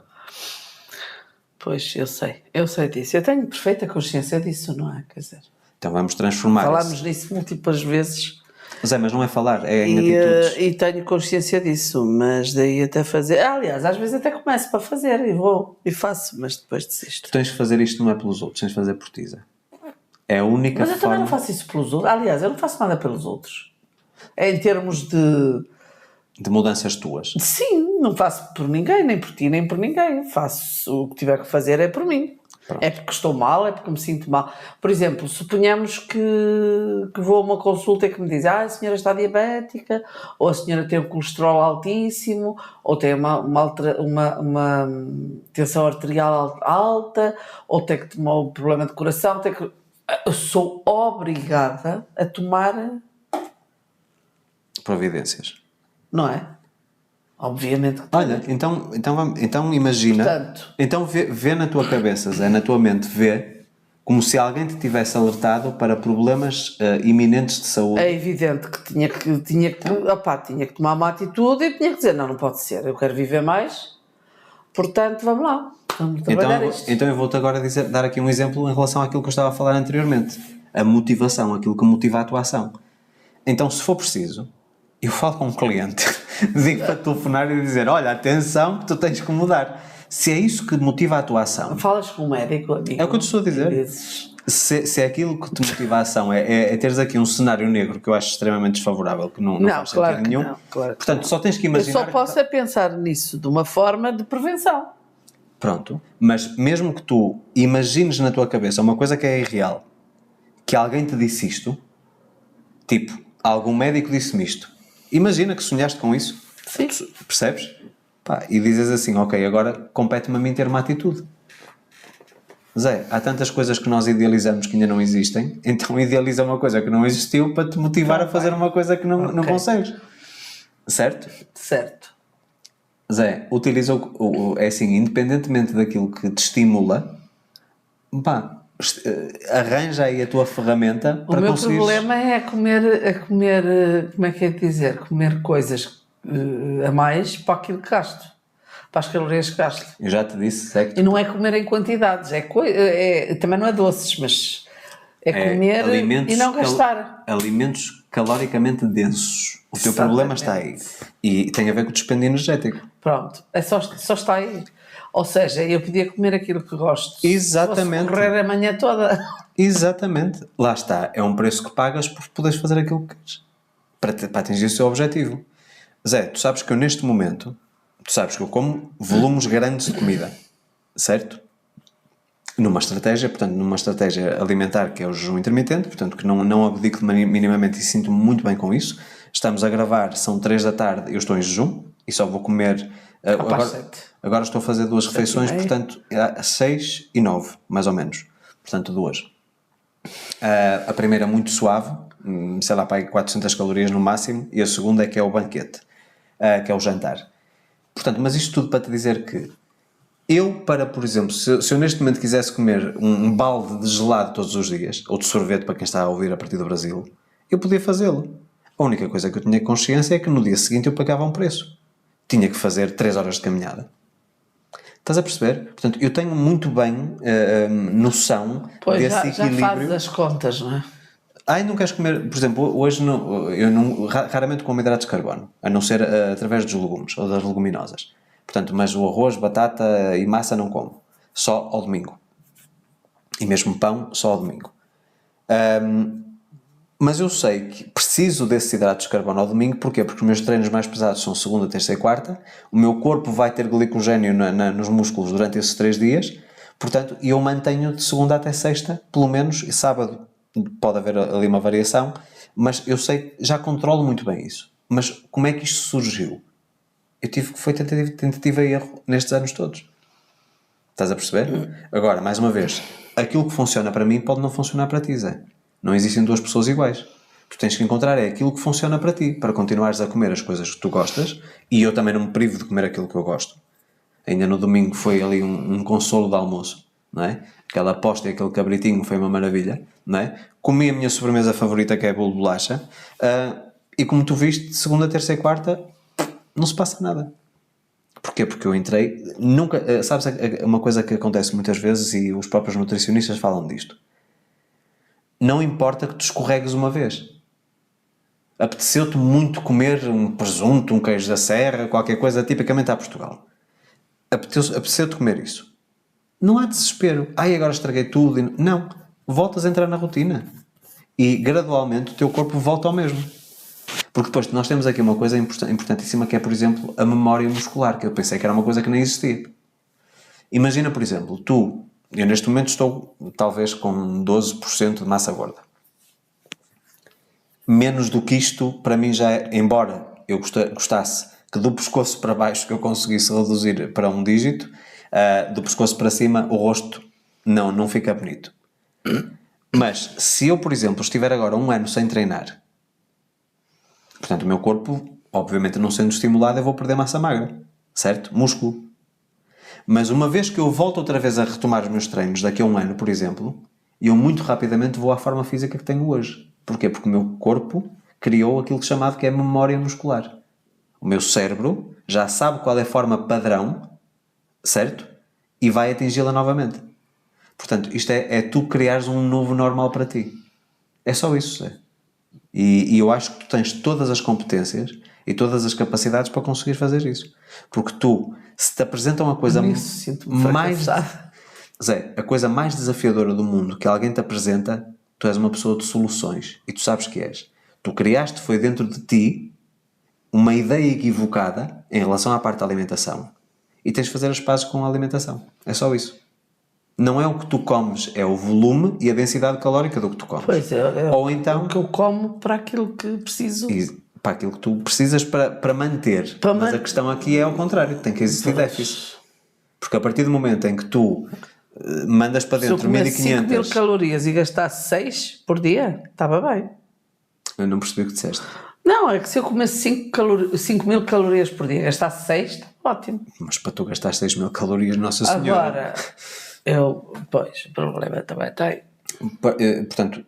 Pois, eu sei disso. Eu tenho perfeita consciência disso, não é? Quer dizer... Então vamos transformar. Falámos nisso múltiplas vezes. Mas não é falar, é em atitudes. E tenho consciência disso, mas daí até fazer. Aliás, às vezes até começo para fazer e vou e faço, mas depois desisto. Tu tens que fazer isto não é pelos outros, tens de fazer por ti, Zé. É a única forma. Mas eu também não faço isso pelos outros. Aliás, eu não faço nada pelos outros. É em termos de mudanças tuas. Sim, não faço por ninguém, nem por ti, nem por ninguém. Faço o que tiver que fazer é por mim. Pronto. É porque estou mal, é porque me sinto mal. Por exemplo, suponhamos que vou a uma consulta e que me diz a senhora está diabética, ou a senhora tem um colesterol altíssimo, ou tem uma tensão arterial alta, ou tem que tomar um problema de coração. Eu sou obrigada a tomar providências. Não é? Obviamente que olha, então imagina. Portanto, então vê na tua cabeça, Zé, na tua mente, vê como se alguém te tivesse alertado para problemas iminentes de saúde. É evidente que tinha que tomar uma atitude e tinha que dizer, não pode ser, eu quero viver mais, portanto, vamos lá, vamos trabalhar isto. Então eu vou-te agora dar aqui um exemplo em relação àquilo que eu estava a falar anteriormente. A motivação, aquilo que motiva a tua ação. Então, se for preciso, eu falo com um cliente, digo para telefonar e dizer, olha, atenção que tu tens que mudar. Se é isso que motiva a tua ação... Falas com um médico, amigo. É o que eu te estou a dizer. Se é aquilo que te motiva a ação, é teres aqui um cenário negro que eu acho extremamente desfavorável, que não faz sentido nenhum. Não, claro. Portanto, só tens que imaginar... Eu só posso pensar nisso de uma forma de prevenção. Pronto. Mas mesmo que tu imagines na tua cabeça uma coisa que é irreal, que alguém te disse isto, tipo, algum médico disse-me isto, imagina que sonhaste com isso. Sim. Percebes? E dizes assim, ok, agora compete-me a mim ter uma atitude. Zé, há tantas coisas que nós idealizamos que ainda não existem, então idealiza uma coisa que não existiu para te motivar a fazer uma coisa que não consegues. Certo? Certo. Zé, utiliza é assim, independentemente daquilo que te estimula, pá, arranja aí a tua ferramenta O para meu conseguires... problema é comer, como é que é de dizer? Comer coisas a mais para aquilo que gasto, para as calorias que gasto. Eu já te disse, certo? E não é comer em quantidades, também não é doces, mas é comer e não gastar. Alimentos caloricamente densos. O teu problema está aí. E tem a ver com o dispêndio energético. Pronto, só está aí. Ou seja, eu podia comer aquilo que gosto. Exatamente. Se fosse correr a manhã toda. Exatamente. Lá está. É um preço que pagas por poderes fazer aquilo que queres. Para atingir o seu objetivo. Zé, tu sabes que eu neste momento, tu sabes que eu como volumes grandes de comida. Certo? Numa estratégia alimentar que é o jejum intermitente, portanto que não abdico minimamente e sinto-me muito bem com isso. Estamos a gravar, são 3 da tarde, eu estou em jejum e só vou comer... Agora estou a fazer 2 refeições, portanto, às 6 e 9, mais ou menos. Portanto, 2. A primeira muito suave, sei lá, para 400 calorias no máximo, e a segunda é que é o banquete, que é o jantar. Portanto, mas isto tudo para te dizer que eu, por exemplo, se eu neste momento quisesse comer um balde de gelado todos os dias, ou de sorvete para quem está a ouvir a partir do Brasil, eu podia fazê-lo. A única coisa que eu tinha consciência é que no dia seguinte eu pagava um preço. Tinha que fazer 3 horas de caminhada. Estás a perceber? Portanto, eu tenho muito bem noção desse equilíbrio. Já fazes as contas, não é? Não queres comer... Por exemplo, hoje eu raramente como hidratos de carbono, a não ser através dos legumes ou das leguminosas. Portanto, mas o arroz, batata e massa não como. Só ao domingo. E mesmo pão, só ao domingo. Mas eu sei que preciso desses hidratos de carbono ao domingo. Porquê? Porque os meus treinos mais pesados são segunda, terça e quarta. O meu corpo vai ter glicogénio nos músculos durante esses 3 dias. Portanto, eu mantenho de segunda até sexta, pelo menos, e sábado pode haver ali uma variação. Mas eu sei, já controlo muito bem isso. Mas como é que isto surgiu? Foi tentativa e erro nestes anos todos. Estás a perceber? Agora, mais uma vez, aquilo que funciona para mim pode não funcionar para ti, Zé. Não existem 2 pessoas iguais. Tu tens que encontrar aquilo que funciona para ti, para continuares a comer as coisas que tu gostas, e eu também não me privo de comer aquilo que eu gosto. Ainda no domingo foi ali um consolo de almoço, não é? Aquela aposta e aquele cabritinho foi uma maravilha, não é? Comi a minha sobremesa favorita, que é bolo de bolacha, e como tu viste, segunda, terça e quarta, não se passa nada. Porquê? Porque eu entrei... Nunca... Sabes uma coisa que acontece muitas vezes, e os próprios nutricionistas falam disto. Não importa que tu escorregues uma vez. Apeteceu-te muito comer um presunto, um queijo da serra, qualquer coisa tipicamente a Portugal. Apeteceu-te comer isso. Não há desespero. Agora estraguei tudo. Não. Voltas a entrar na rotina. E gradualmente o teu corpo volta ao mesmo. Porque depois nós temos aqui uma coisa importantíssima, que é, por exemplo, a memória muscular, que eu pensei que era uma coisa que nem existia. Imagina, por exemplo, eu neste momento estou talvez com 12% de massa gorda. Menos do que isto, para mim já é, embora eu gostasse que do pescoço para baixo que eu conseguisse reduzir para 1 dígito, do pescoço para cima o rosto não fica bonito. Mas se eu, por exemplo, estiver agora 1 ano sem treinar, portanto o meu corpo, obviamente não sendo estimulado, eu vou perder massa magra, certo? Músculo. Mas uma vez que eu volto outra vez a retomar os meus treinos daqui a 1 ano, por exemplo, eu muito rapidamente vou à forma física que tenho hoje. Porquê? Porque o meu corpo criou aquilo chamado que é memória muscular. O meu cérebro já sabe qual é a forma padrão, certo? E vai atingi-la novamente. Portanto, isto é tu criares um novo normal para ti. É só isso, Zé. E eu acho que tu tens todas as competências e todas as capacidades para conseguir fazer isso. Porque tu, se te apresentam uma coisa mais... Zé, a coisa mais desafiadora do mundo que alguém te apresenta, tu és uma pessoa de soluções e tu sabes que és. Tu criaste, foi dentro de ti, uma ideia equivocada em relação à parte da alimentação e tens de fazer as pazes com a alimentação. É só isso. Não é o que tu comes, é o volume e a densidade calórica do que tu comes. Pois é, ou então o que eu como para aquilo que preciso. Para aquilo que tu precisas para manter. Mas a questão aqui é ao contrário, tem que existir déficit. Porque a partir do momento em que tu mandas para dentro 1500... 5.000 calorias e gastasse 6 por dia, estava bem. Eu não percebi o que disseste. Não, é que se eu comesse 5.000 calorias por dia, gastasse 6, está ótimo. Mas para tu gastar 6.000 calorias, Nossa Senhora. Agora, pois, o problema também está aí. Portanto,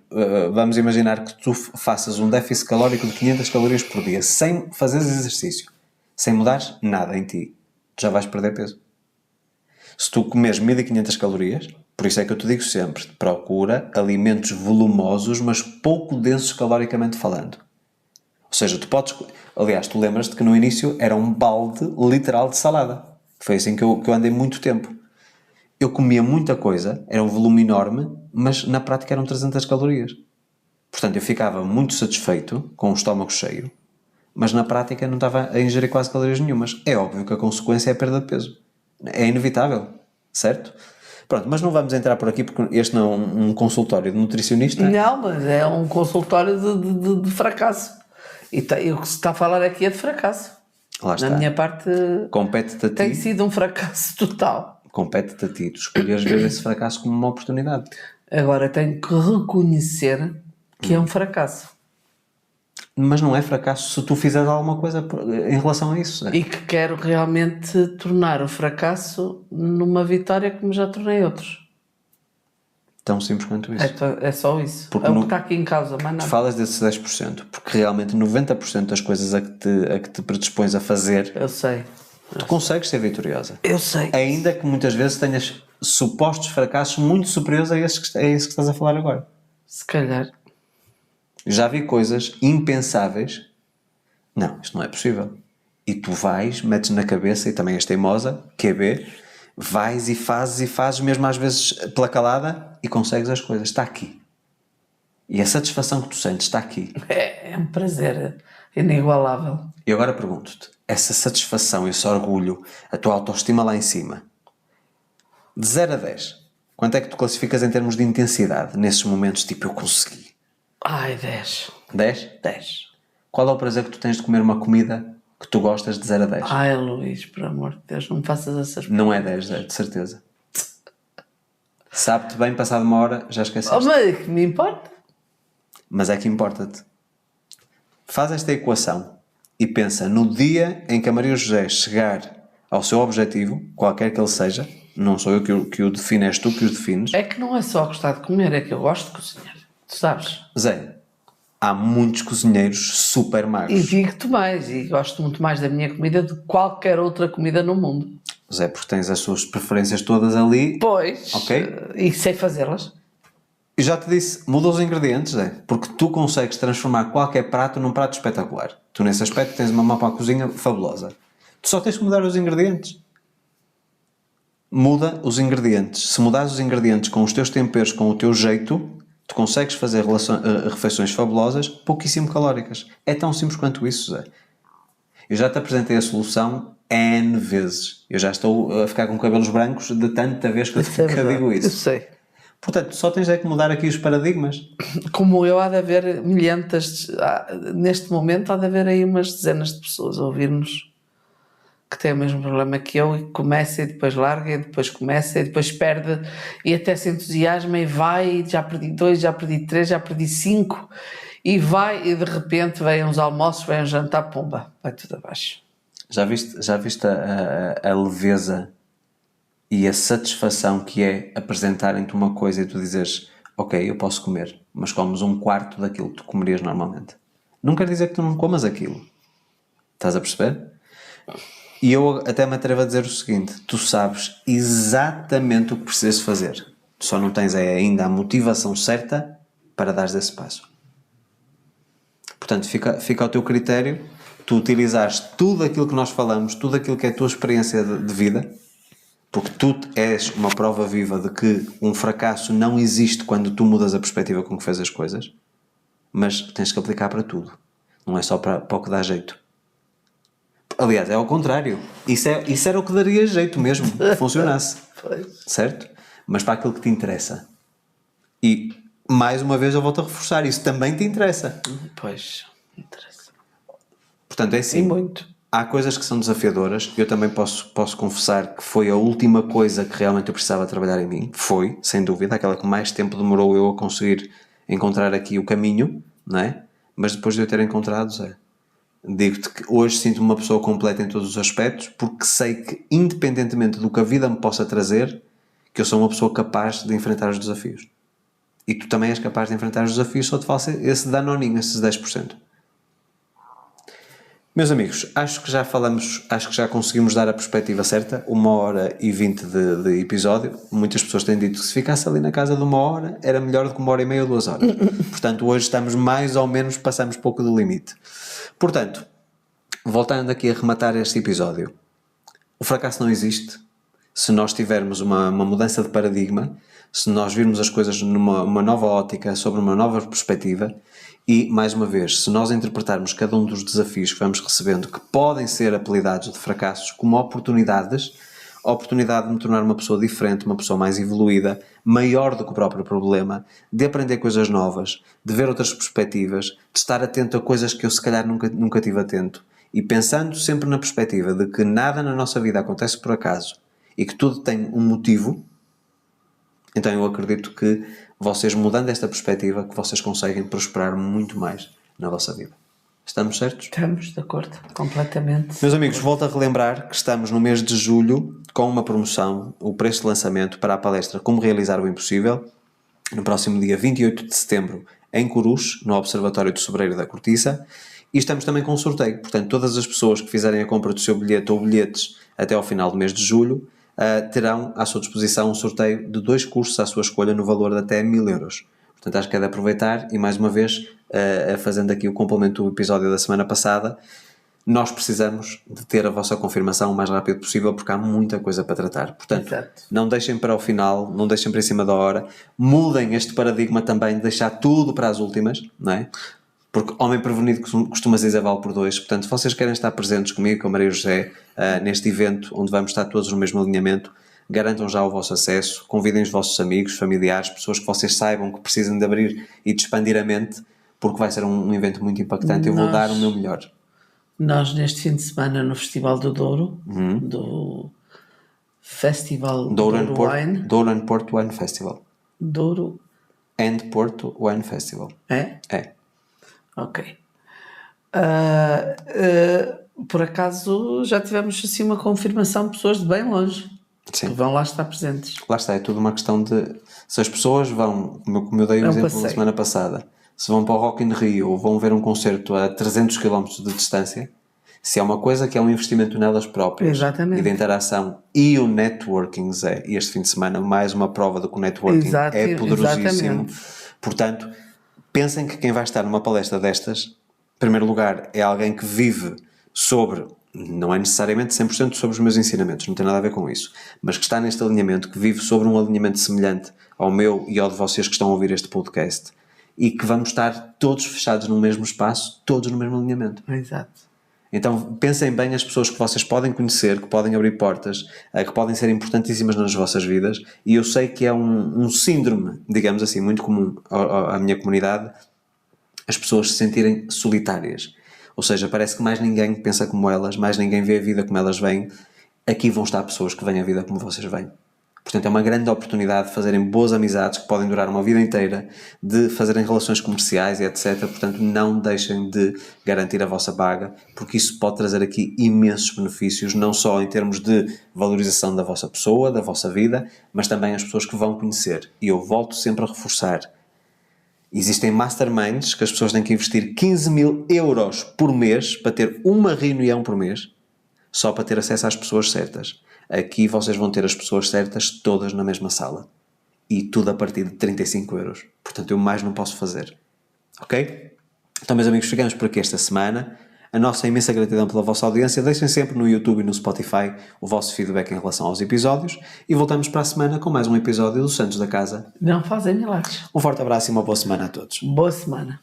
vamos imaginar que tu faças um déficit calórico de 500 calorias por dia, sem fazeres exercício, sem mudares nada em ti, tu já vais perder peso. Se tu comes 1500 calorias, por isso é que eu te digo sempre, procura alimentos volumosos, mas pouco densos caloricamente falando. Ou seja, tu podes... Aliás, tu lembras-te que no início era um balde literal de salada. Foi assim que eu andei muito tempo. Eu comia muita coisa, era um volume enorme, mas na prática eram 300 calorias. Portanto, eu ficava muito satisfeito, com o estômago cheio, mas na prática não estava a ingerir quase calorias nenhumas. É óbvio que a consequência é a perda de peso. É inevitável, certo? Pronto, mas não vamos entrar por aqui porque este não é um consultório de nutricionista. Não, mas é um consultório de fracasso. E o que se está a falar aqui é de fracasso. Lá está. Na minha parte, Compete-te a ti. tem sido um fracasso total. Compete-te a ti. Tu escolheres ver esse fracasso como uma oportunidade. Agora tenho que reconhecer que é um fracasso. Mas não é fracasso se tu fizeres alguma coisa em relação a isso. E que quero realmente tornar o fracasso numa vitória como já tornei outros. Tão simples quanto isso. É só isso. Porque é o que está aqui em causa, mas Tu nada. falas desses 10%, porque realmente 90% das coisas a que te predispões a fazer, Eu sei. tu consegues ser vitoriosa. Eu sei. Ainda que muitas vezes tenhas supostos fracassos muito superiores a esse que estás a falar agora. Se calhar. Já vi coisas impensáveis. Não, isto não é possível. E tu vais, metes na cabeça, e também és teimosa, QB, vais e fazes, mesmo às vezes pela calada, e consegues as coisas. Está aqui. E a satisfação que tu sentes está aqui. É um prazer inigualável. E agora pergunto-te, essa satisfação, esse orgulho, a tua autoestima lá em cima, de 0 a 10, quanto é que tu classificas em termos de intensidade nesses momentos, tipo, eu consegui? Ai, 10. 10? 10. Qual é o prazer que tu tens de comer uma comida que tu gostas de 0 a 10? Ai, Luís, por amor de Deus, não me faças essas... Não é 10, de certeza. Sabe-te bem, passado uma hora, já esqueceste. Oh, mas que me importa? Mas é que importa-te. Faz esta equação e pensa no dia em que a Maria José chegar ao seu objetivo, qualquer que ele seja, não sou eu que o defino, és tu que o defines. É que não é só gostar de comer, é que eu gosto de cozinhar. Tu sabes? Zé, há muitos cozinheiros super E magos. digo-te mais, e gosto muito mais da minha comida do que qualquer outra comida no mundo. Zé, porque tens as suas preferências todas ali. Pois. Ok. E sei fazê-las. E já te disse, muda os ingredientes, Zé, porque tu consegues transformar qualquer prato num prato espetacular. Tu nesse aspecto tens uma mão para a cozinha fabulosa. Tu só tens que mudar os ingredientes. Muda os ingredientes. Se mudares os ingredientes com os teus temperos, com o teu jeito, tu consegues fazer refeições fabulosas, pouquíssimo calóricas. É tão simples quanto isso, Zé. Eu já te apresentei a solução N vezes. Eu já estou a ficar com cabelos brancos de tanta vez que eu digo Eu isso. sei. Portanto, só tens é que mudar aqui os paradigmas. Como eu, há de haver milhentas... Neste momento há de haver aí umas dezenas de pessoas a ouvir-nos que têm o mesmo problema que eu e que começa e depois larga e depois começa e depois perde e até se entusiasma e vai e já perdi 2, já perdi 3, já perdi 5 e vai e de repente vêm uns almoços, vem um jantar, pumba, vai tudo abaixo. Já viste a leveza e a satisfação que é apresentarem-te uma coisa e tu dizeres, ok, eu posso comer, mas comes um quarto daquilo que tu comerias normalmente. Não quer dizer que tu não comas aquilo. Estás a perceber? E eu até me atrevo a dizer o seguinte, tu sabes exatamente o que precisas fazer. Tu só não tens ainda a motivação certa para dares esse passo. Portanto, fica ao teu critério tu utilizares tudo aquilo que nós falamos, tudo aquilo que é a tua experiência de vida, porque tu és uma prova viva de que um fracasso não existe quando tu mudas a perspectiva com que fazes as coisas, mas tens que aplicar para tudo. Não é só para o que dá jeito. Aliás, é ao contrário. Isso era o que daria jeito mesmo, que funcionasse. Certo? Mas para aquilo que te interessa. E, mais uma vez, eu volto a reforçar, isso também te interessa. Pois, interessa. Portanto, é assim. E muito. Há coisas que são desafiadoras. Eu também posso confessar que foi a última coisa que realmente eu precisava trabalhar em mim. Foi, sem dúvida, aquela que mais tempo demorou eu a conseguir encontrar aqui o caminho, não é? Mas depois de eu ter encontrado, Digo-te que hoje sinto-me uma pessoa completa em todos os aspectos, porque sei que, independentemente do que a vida me possa trazer, que eu sou uma pessoa capaz de enfrentar os desafios. E tu também és capaz de enfrentar os desafios, só te falta esse danoninho, esses 10%. Meus amigos, acho que já falamos, acho que já conseguimos dar a perspectiva certa, 1h20 de episódio. Muitas pessoas têm dito que se ficasse ali na casa de 1 hora, era melhor do que 1h30 ou 2 horas. Portanto, hoje estamos mais ou menos, passamos pouco do limite. Portanto, voltando aqui a rematar este episódio, o fracasso não existe se nós tivermos uma mudança de paradigma, se nós virmos as coisas numa nova ótica, sobre uma nova perspectiva e, mais uma vez, se nós interpretarmos cada um dos desafios que vamos recebendo, que podem ser apelidados de fracassos, como oportunidades, a oportunidade de me tornar uma pessoa diferente, uma pessoa mais evoluída, maior do que o próprio problema, de aprender coisas novas, de ver outras perspectivas, de estar atento a coisas que eu se calhar nunca tive atento, e pensando sempre na perspectiva de que nada na nossa vida acontece por acaso e que tudo tem um motivo, então eu acredito que vocês, mudando esta perspectiva, que vocês conseguem prosperar muito mais na vossa vida. Estamos certos? Estamos de acordo, completamente. Meus amigos, volto a relembrar que estamos no mês de julho com uma promoção, o preço de lançamento para a palestra Como Realizar o Impossível, no próximo dia 28 de setembro, em Corus, no Observatório do Sobreiro da Cortiça, e estamos também com um sorteio. Portanto, todas as pessoas que fizerem a compra do seu bilhete ou bilhetes até ao final do mês de julho terão à sua disposição um sorteio de 2 cursos à sua escolha no valor de até 1.000 euros. Portanto, acho que é de aproveitar e, mais uma vez, fazendo aqui o complemento do episódio da semana passada, nós precisamos de ter a vossa confirmação o mais rápido possível, porque há muita coisa para tratar. Portanto, Exato. Não deixem para o final, não deixem para em cima da hora, mudem este paradigma também de deixar tudo para as últimas, não é? Porque homem prevenido costuma-se dizer vale por 2. Portanto, se vocês querem estar presentes comigo, com a Maria José, neste evento, onde vamos estar todos no mesmo alinhamento, garantam já o vosso acesso, convidem os vossos amigos, familiares, pessoas que vocês saibam que precisam de abrir e de expandir a mente, porque vai ser um evento muito impactante. Eu vou dar o meu melhor. Nós, neste fim de semana, no Festival do Douro, do Festival Douro Wine. and Porto Wine Festival. Douro. And Porto Wine Festival. É? É. Ok. Por acaso já tivemos assim uma confirmação de pessoas de bem longe. Sim. Que vão lá estar presentes. Lá está, é tudo uma questão de... Se as pessoas vão, como eu dei o exemplo na semana passada, se vão para o Rock in Rio ou vão ver um concerto a 300 km de distância, se é uma coisa que é um investimento nelas próprias. Exatamente. E de interação e o networking, Zé, e este fim de semana mais uma prova de que o networking é poderosíssimo. Exatamente. Portanto, pensem que quem vai estar numa palestra destas, em primeiro lugar, é alguém que vive sobre, não é necessariamente 100% sobre os meus ensinamentos, não tem nada a ver com isso, mas que está neste alinhamento, que vive sobre um alinhamento semelhante ao meu e ao de vocês que estão a ouvir este podcast, e que vamos estar todos fechados no mesmo espaço, todos no mesmo alinhamento. Exato. Então pensem bem as pessoas que vocês podem conhecer, que podem abrir portas, que podem ser importantíssimas nas vossas vidas, e eu sei que é um síndrome, digamos assim, muito comum à minha comunidade, as pessoas se sentirem solitárias. Ou seja, parece que mais ninguém pensa como elas, mais ninguém vê a vida como elas veem. Aqui vão estar pessoas que veem a vida como vocês veem. Portanto, é uma grande oportunidade de fazerem boas amizades que podem durar uma vida inteira, de fazerem relações comerciais e etc. Portanto, não deixem de garantir a vossa vaga, porque isso pode trazer aqui imensos benefícios, não só em termos de valorização da vossa pessoa, da vossa vida, mas também as pessoas que vão conhecer. E eu volto sempre a reforçar. Existem masterminds que as pessoas têm que investir 15.000 euros por mês para ter uma reunião por mês, só para ter acesso às pessoas certas. Aqui vocês vão ter as pessoas certas todas na mesma sala. E tudo a partir de 35 euros. Portanto, eu mais não posso fazer. Ok? Então, meus amigos, ficamos por aqui esta semana. A nossa imensa gratidão pela vossa audiência. Deixem sempre no YouTube e no Spotify o vosso feedback em relação aos episódios. E voltamos para a semana com mais um episódio do Santos da Casa. Não fazem milagres. Um forte abraço e uma boa semana a todos. Boa semana.